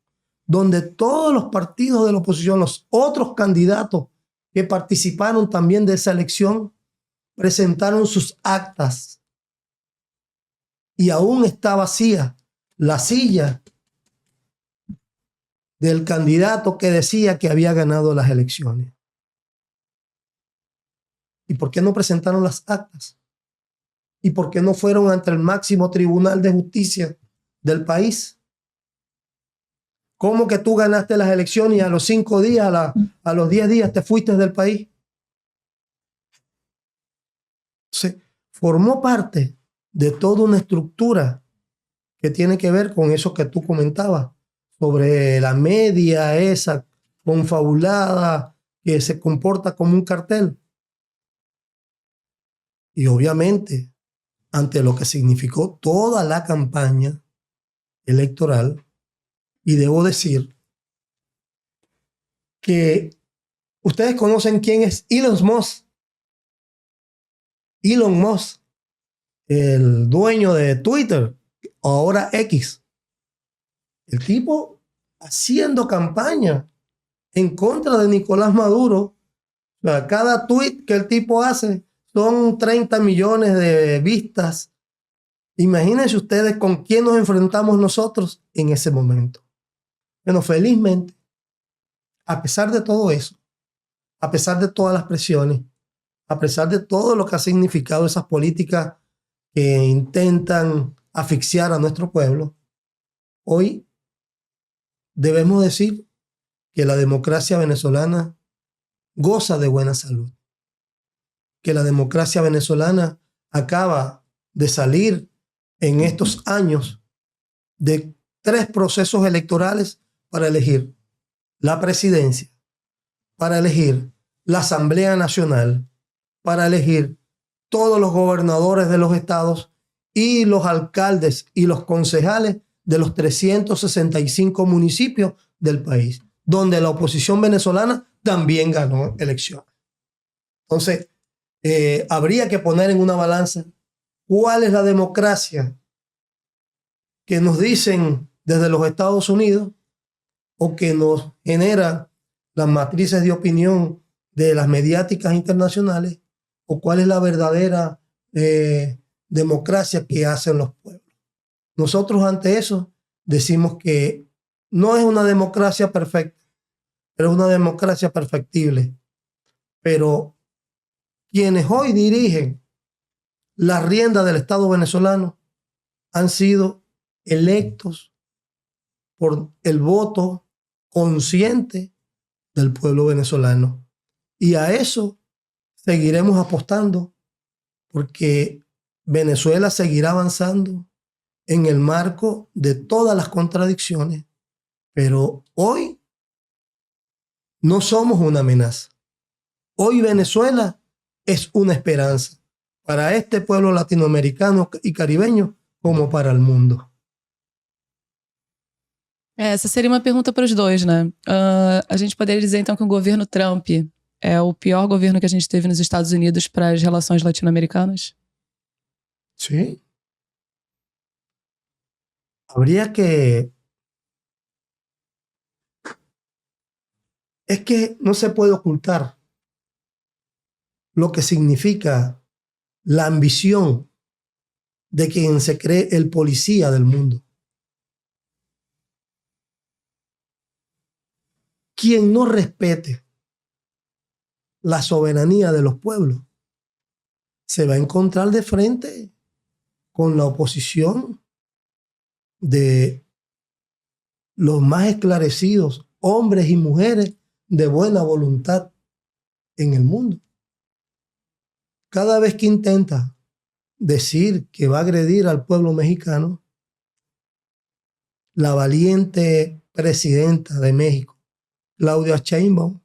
[SPEAKER 3] donde todos los partidos de la oposición, los otros candidatos que participaron también de esa elección, presentaron sus actas. Y aún está vacía la silla del candidato que decía que había ganado las elecciones. ¿Y por qué no presentaron las actas? ¿Y por qué no fueron ante el máximo tribunal de justicia del país? ¿Cómo que tú ganaste las elecciones y a los 5 días, a los 10 días te fuiste del país? Sí. formó parte de toda una estructura que tiene que ver con eso que tú comentabas, sobre la media esa confabulada que se comporta como un cartel. Y obviamente, ante lo que significó toda la campaña electoral, y debo decir que ustedes conocen quién es Elon Musk. Elon Musk, el dueño de Twitter, ahora X. El tipo haciendo campaña en contra de Nicolás Maduro. O sea, cada tweet que el tipo hace son 30 millones de vistas. Imagínense ustedes con quién nos enfrentamos nosotros en ese momento. Bueno, felizmente, a pesar de todo eso, a pesar de todas las presiones, a pesar de todo lo que ha significado esas políticas que intentan asfixiar a nuestro pueblo, hoy debemos decir que la democracia venezolana goza de buena salud, que la democracia venezolana acaba de salir en estos años de 3 procesos electorales para elegir la presidencia, para elegir la Asamblea Nacional, para elegir todos los gobernadores de los estados y los alcaldes y los concejales de los 365 municipios del país, donde la oposición venezolana también ganó elecciones. Entonces, habría que poner en una balanza cuál es la democracia que nos dicen desde los Estados Unidos o que nos genera las matrices de opinión de las mediáticas internacionales, o cuál es la verdadera democracia que hacen los pueblos. Nosotros ante eso decimos que no es una democracia perfecta, pero es una democracia perfectible. Pero quienes hoy dirigen la rienda del Estado venezolano han sido electos por el voto consciente del pueblo venezolano. Y a eso seguiremos apostando, porque Venezuela seguirá avanzando en el marco de todas las contradicciones, pero hoy no somos una amenaza. Hoy Venezuela es una esperanza para este pueblo latinoamericano y caribeño como para el mundo.
[SPEAKER 2] Essa seria uma pergunta para os dois, né? A gente poderia dizer, então, que o governo Trump é o pior governo que a gente teve nos Estados Unidos para as relações latino-americanas?
[SPEAKER 3] Sí. Habría que... Es que no se puede ocultar lo que significa la ambición de quien se cree el policía del mundo. Quien no respete la soberanía de los pueblos se va a encontrar de frente con la oposición de los más esclarecidos hombres y mujeres de buena voluntad en el mundo. Cada vez que intenta decir que va a agredir al pueblo mexicano, la valiente presidenta de México, Claudia Sheinbaum,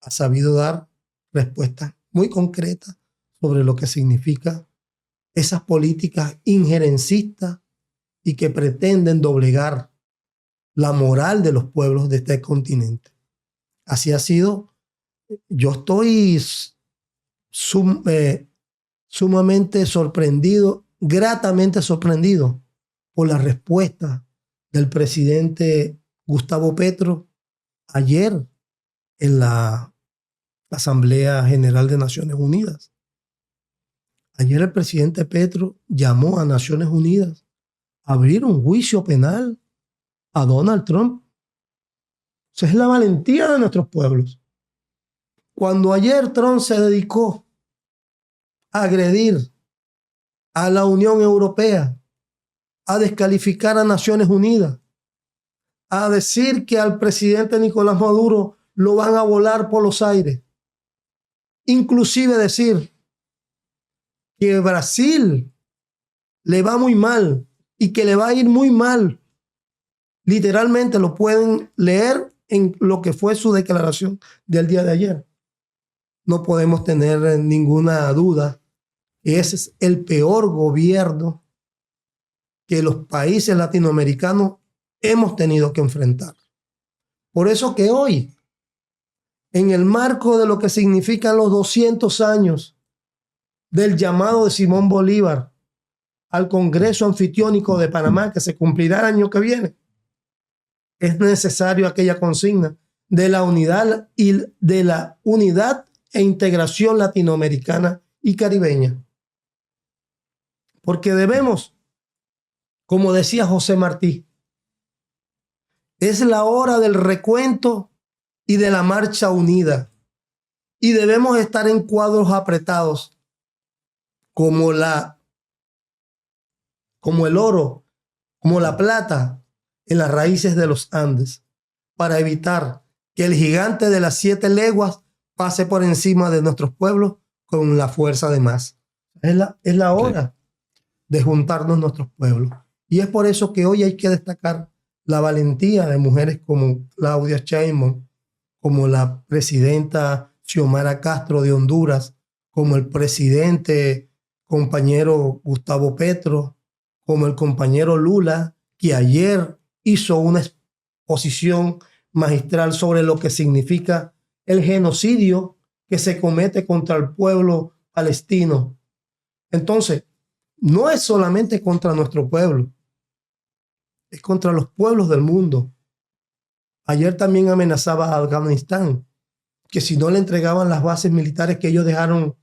[SPEAKER 3] ha sabido dar respuestas muy concretas sobre lo que significa esas políticas injerencistas y que pretenden doblegar la moral de los pueblos de este continente. Así ha sido. Yo estoy sumamente sorprendido, gratamente sorprendido por la respuesta del presidente Gustavo Petro ayer en la Asamblea General de Naciones Unidas. Ayer el presidente Petro llamó a Naciones Unidas a abrir un juicio penal a Donald Trump. Esa es la valentía de nuestros pueblos. Cuando ayer Trump se dedicó a agredir a la Unión Europea, a descalificar a Naciones Unidas, a decir que al presidente Nicolás Maduro lo van a volar por los aires, inclusive decir que Brasil le va muy mal y que le va a ir muy mal. Literalmente lo pueden leer en lo que fue su declaración del día de ayer. No podemos tener ninguna duda que ese es el peor gobierno que los países latinoamericanos hemos tenido que enfrentar. Por eso que hoy, en el marco de lo que significan los 200 años del llamado de Simón Bolívar al Congreso Anfitriónico de Panamá, que se cumplirá el año que viene, es necesario aquella consigna de la unidad e integración latinoamericana y caribeña. Porque debemos, como decía José Martí, es la hora del recuento y de la marcha unida. Y debemos estar en cuadros apretados como el oro, como la plata en las raíces de los Andes, para evitar que el gigante de las 7 leguas pase por encima de nuestros pueblos con la fuerza de más. Es la hora de juntarnos nuestros pueblos. Y es por eso que hoy hay que destacar la valentía de mujeres como Claudia Sheinbaum, como la presidenta Xiomara Castro de Honduras, como el presidente compañero Gustavo Petro, como el compañero Lula, que ayer hizo una exposición magistral sobre lo que significa el genocidio que se comete contra el pueblo palestino. Entonces, no es solamente contra nuestro pueblo, es contra los pueblos del mundo. Ayer también amenazaba a Afganistán, que si no le entregaban las bases militares que ellos dejaron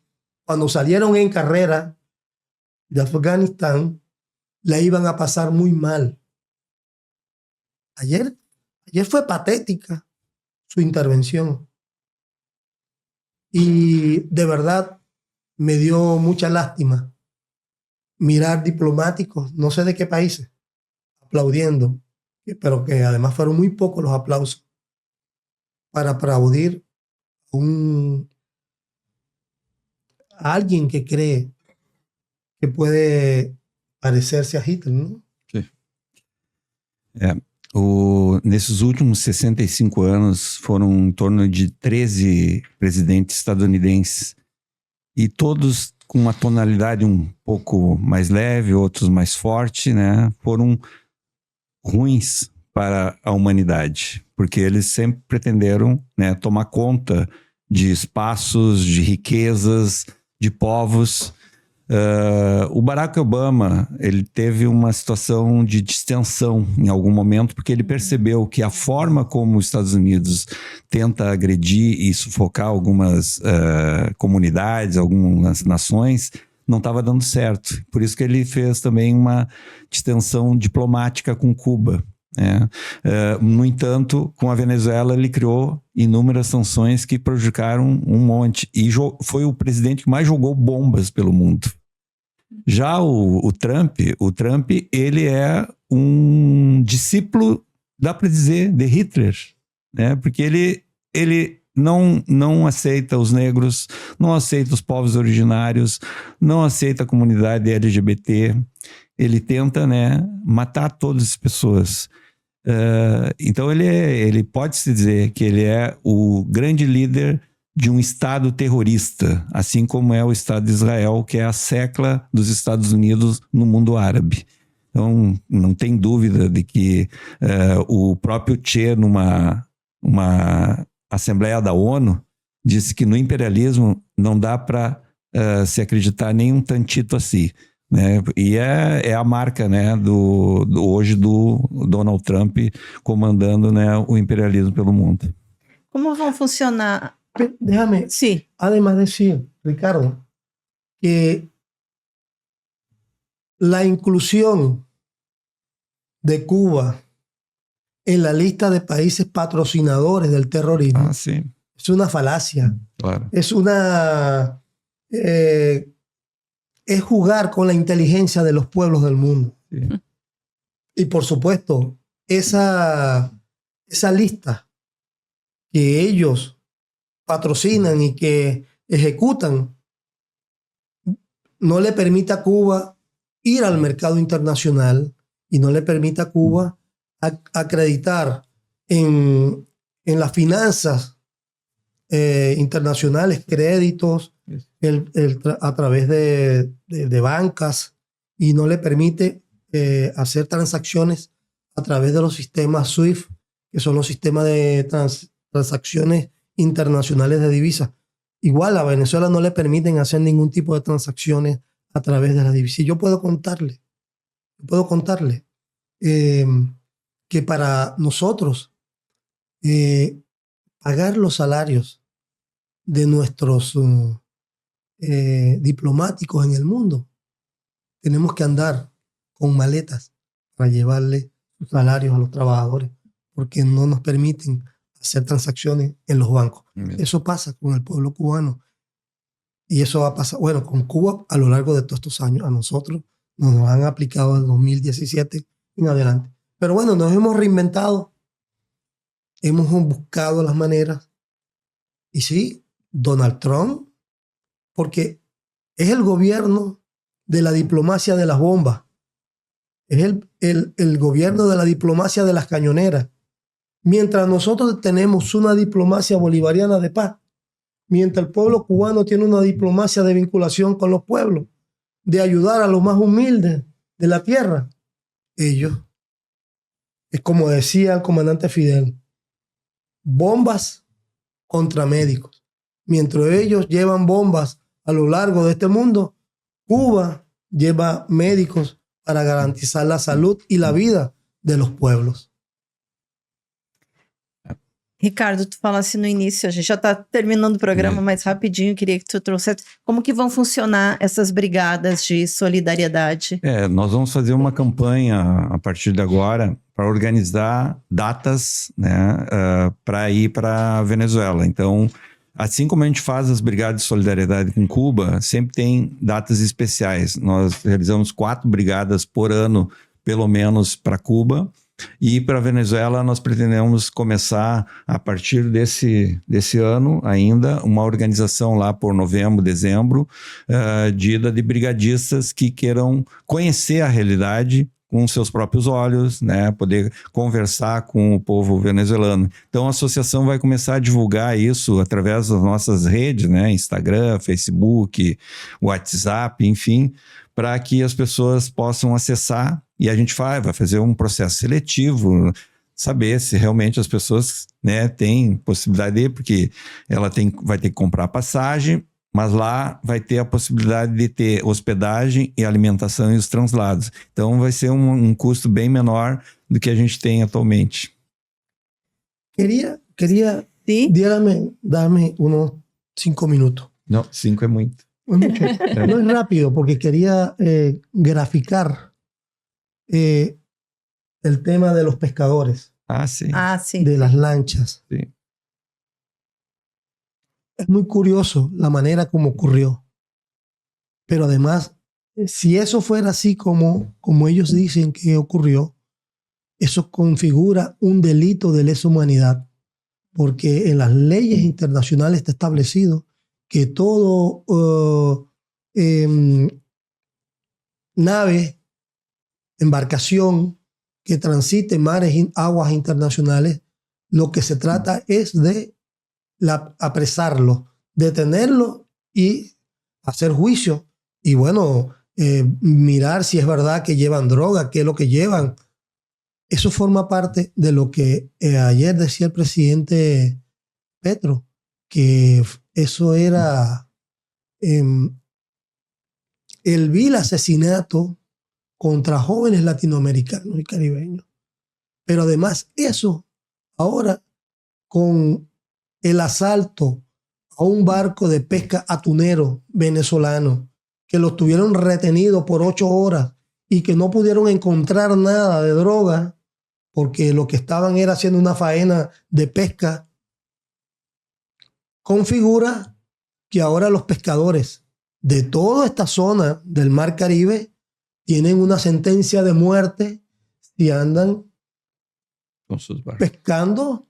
[SPEAKER 3] cuando salieron en carrera de Afganistán, la iban a pasar muy mal. Ayer fue patética su intervención. Y de verdad me dio mucha lástima mirar diplomáticos, no sé de qué países, aplaudiendo, pero que además fueron muy pocos los aplausos para aplaudir a alguien que cree que puede parecerse a Hitler, ¿no?
[SPEAKER 4] Sim. Nesses últimos 65 anos, foram em torno de 13 presidentes estadunidenses, e todos com uma tonalidade um pouco mais leve, outros mais forte, né? Foram ruins para a humanidade, porque eles sempre pretenderam, né, tomar conta de espaços, de riquezas, de povos. O Barack Obama, ele teve uma situação de distensão em algum momento, porque ele percebeu que a forma como os Estados Unidos tenta agredir e sufocar algumas comunidades, algumas nações, não estava dando certo. Por isso que ele fez também uma distensão diplomática com Cuba. No entanto, com a Venezuela, ele criou inúmeras sanções que prejudicaram um monte. E foi o presidente que mais jogou bombas pelo mundo. Já o Trump, ele é um discípulo, dá para dizer, de Hitler, né? Porque ele não aceita os negros, não aceita os povos originários, não aceita a comunidade LGBT. Ele tenta, né, matar todas as pessoas. Então ele pode-se dizer que ele é o grande líder de um Estado terrorista, assim como é o Estado de Israel, que é a secla dos Estados Unidos no mundo árabe. Então, não tem dúvida de que o próprio Che, numa Assembleia da ONU, disse que no imperialismo não dá para se acreditar nem um tantito assim. Né? E é a marca, né, hoje do Donald Trump comandando, né, o imperialismo pelo mundo.
[SPEAKER 1] Como vão funcionar?
[SPEAKER 3] Déjame,
[SPEAKER 1] Sí.
[SPEAKER 3] Además decir, Ricardo, que la inclusión de Cuba en la lista de países patrocinadores del terrorismo
[SPEAKER 4] sí.
[SPEAKER 3] Es una falacia.
[SPEAKER 4] Claro.
[SPEAKER 3] Es jugar con la inteligencia de los pueblos del mundo.
[SPEAKER 4] Sí.
[SPEAKER 3] Y por supuesto, esa lista que ellos patrocinan y que ejecutan no le permite a Cuba ir al mercado internacional y no le permite a Cuba acreditar en las finanzas internacionales, créditos a través de bancas, y no le permite hacer transacciones a través de los sistemas SWIFT, que son los sistemas de transacciones internacionales de divisas. Igual a Venezuela no le permiten hacer ningún tipo de transacciones a través de la divisa. Y yo puedo contarle que para nosotros pagar los salarios de nuestros diplomáticos en el mundo, tenemos que andar con maletas para llevarle sus salarios a los trabajadores, porque no nos permiten hacer transacciones en los bancos. Eso pasa con el pueblo cubano. Y eso va a pasar, bueno, con Cuba a lo largo de todos estos años. A nosotros nos han aplicado en 2017 en adelante. Pero bueno, nos hemos reinventado, hemos buscado las maneras. Y sí, Donald Trump, porque es el gobierno de la diplomacia de las bombas, es el gobierno de la diplomacia de las cañoneras. Mientras nosotros tenemos una diplomacia bolivariana de paz, mientras el pueblo cubano tiene una diplomacia de vinculación con los pueblos, de ayudar a los más humildes de la tierra, ellos, es como decía el comandante Fidel, bombas contra médicos. Mientras ellos llevan bombas a lo largo de este mundo, Cuba lleva médicos para garantizar la salud y la vida de los pueblos.
[SPEAKER 1] Ricardo, tu falasse no início, a gente já está terminando o programa, mas rapidinho, queria que tu trouxesse como que vão funcionar essas brigadas de solidariedade.
[SPEAKER 4] Nós vamos fazer uma campanha a partir de agora para organizar datas, né, para ir para a Venezuela. Então, assim como a gente faz as brigadas de solidariedade com Cuba, sempre tem datas especiais. Nós realizamos 4 brigadas por ano, pelo menos, para Cuba. E para a Venezuela nós pretendemos começar a partir desse ano ainda uma organização lá por novembro, dezembro, de ida de brigadistas que queiram conhecer a realidade com seus próprios olhos, né, poder conversar com o povo venezuelano. Então a associação vai começar a divulgar isso através das nossas redes, né, Instagram, Facebook, WhatsApp, enfim, para que as pessoas possam acessar, e a gente vai fazer um processo seletivo, saber se realmente as pessoas, né, têm possibilidade de ir, porque ela vai ter que comprar passagem, mas lá vai ter a possibilidade de ter hospedagem e alimentação e os translados. Então vai ser um custo bem menor do que a gente tem atualmente.
[SPEAKER 3] Queria darme unos 5 minutos.
[SPEAKER 4] Não, 5 é muito.
[SPEAKER 3] No es rápido, porque quería graficar el tema de los pescadores.
[SPEAKER 4] Sí.
[SPEAKER 1] Sí.
[SPEAKER 3] De las lanchas.
[SPEAKER 4] Sí.
[SPEAKER 3] Es muy curioso la manera como ocurrió. Pero además, si eso fuera así como ellos dicen que ocurrió, eso configura un delito de lesa humanidad. Porque en las leyes internacionales está establecido que todo nave, embarcación que transite mares, aguas internacionales, lo que se trata es de apresarlo, detenerlo y hacer juicio. Y bueno, mirar si es verdad que llevan droga, qué es lo que llevan. Eso forma parte de lo que ayer decía el presidente Petro, que eso era el vil asesinato contra jóvenes latinoamericanos y caribeños. Pero además eso, ahora con el asalto a un barco de pesca atunero venezolano, que los tuvieron retenidos por 8 horas y que no pudieron encontrar nada de droga, porque lo que estaban era haciendo una faena de pesca, configura que ahora los pescadores de toda esta zona del Mar Caribe tienen una sentencia de muerte si andan
[SPEAKER 4] con sus
[SPEAKER 3] pescando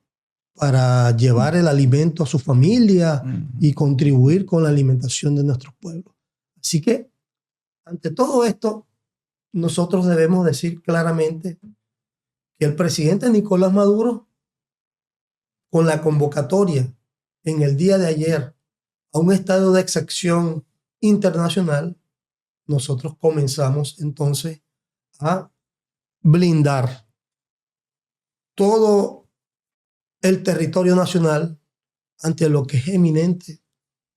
[SPEAKER 3] para llevar el alimento a su familia y contribuir con la alimentación de nuestros pueblos. Así que ante todo esto, nosotros debemos decir claramente que el presidente Nicolás Maduro, con la convocatoria en el día de ayer a un estado de excepción internacional, nosotros comenzamos entonces a blindar todo el territorio nacional ante lo que es eminente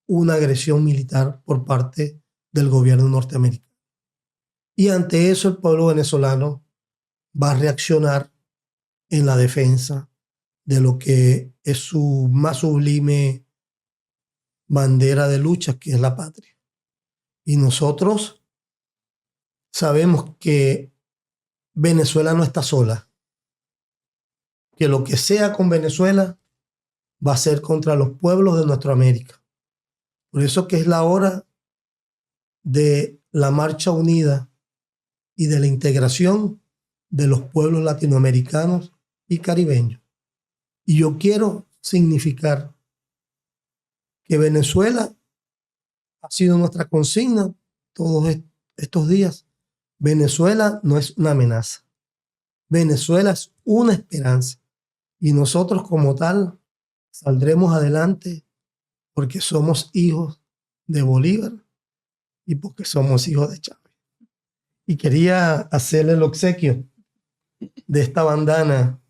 [SPEAKER 3] una agresión militar por parte del gobierno norteamericano. Y ante eso el pueblo venezolano va a reaccionar en la defensa de lo que es su más sublime bandera de lucha, que es la patria. Y nosotros sabemos que Venezuela no está sola, que lo que sea con Venezuela va a ser contra los pueblos de nuestra América. Por eso que es la hora de la marcha unida y de la integración de los pueblos latinoamericanos y caribeños. Y yo quiero significar que Venezuela ha sido nuestra consigna todos estos días. Venezuela no es una amenaza. Venezuela es una esperanza. Y nosotros como tal saldremos adelante porque somos hijos de Bolívar y porque somos hijos de Chávez. Y quería hacerle el obsequio de esta bandana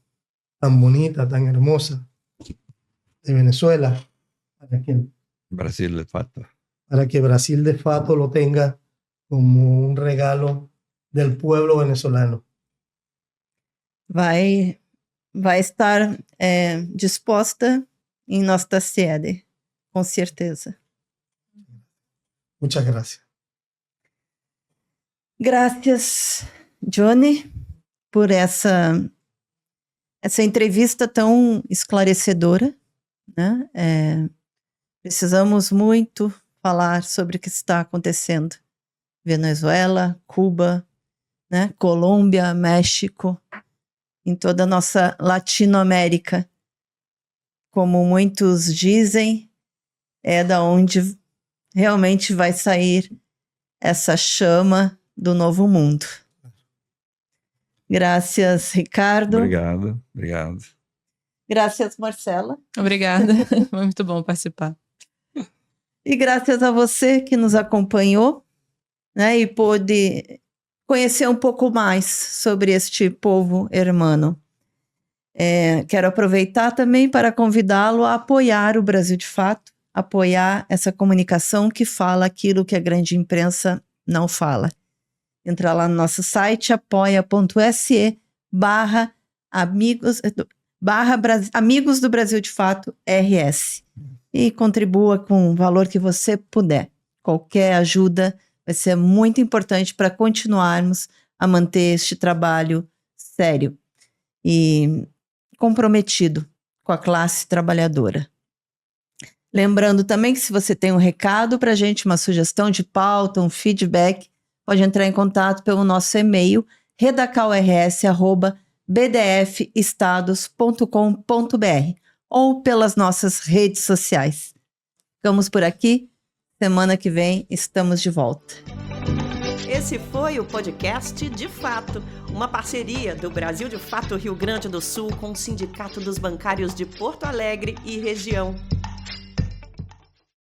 [SPEAKER 3] tan bonita, tan hermosa de Venezuela para que
[SPEAKER 4] Brasil de Fato.
[SPEAKER 3] Para que Brasil de Fato lo tenga como un regalo del pueblo venezolano.
[SPEAKER 1] Vai estar disposta em nossa sede, com certeza.
[SPEAKER 3] Muchas gracias.
[SPEAKER 1] Gracias, Johnny, por essa entrevista tão esclarecedora, né? Precisamos muito falar sobre o que está acontecendo. Venezuela, Cuba, né? Colômbia, México, em toda a nossa Latinoamérica. Como muitos dizem, é da onde realmente vai sair essa chama do novo mundo. Graças, Ricardo.
[SPEAKER 4] Obrigado.
[SPEAKER 1] Graças, Marcela.
[SPEAKER 2] Obrigada, foi muito bom participar.
[SPEAKER 1] E graças a você que nos acompanhou, né, e pôde conhecer um pouco mais sobre este povo hermano. Quero aproveitar também para convidá-lo a apoiar o Brasil de Fato, apoiar essa comunicação que fala aquilo que a grande imprensa não fala. Entra lá no nosso site, apoia.se/amigos do Brasil de Fato RS. E contribua com o valor que você puder. Qualquer ajuda vai ser muito importante para continuarmos a manter este trabalho sério e comprometido com a classe trabalhadora. Lembrando também que se você tem um recado para a gente, uma sugestão de pauta, um feedback, pode entrar em contato pelo nosso e-mail redacalrs@bdfestados.com.br ou pelas nossas redes sociais. Ficamos por aqui. Semana que vem estamos de volta.
[SPEAKER 5] Esse foi o podcast De Fato, uma parceria do Brasil de Fato Rio Grande do Sul com o Sindicato dos Bancários de Porto Alegre e região.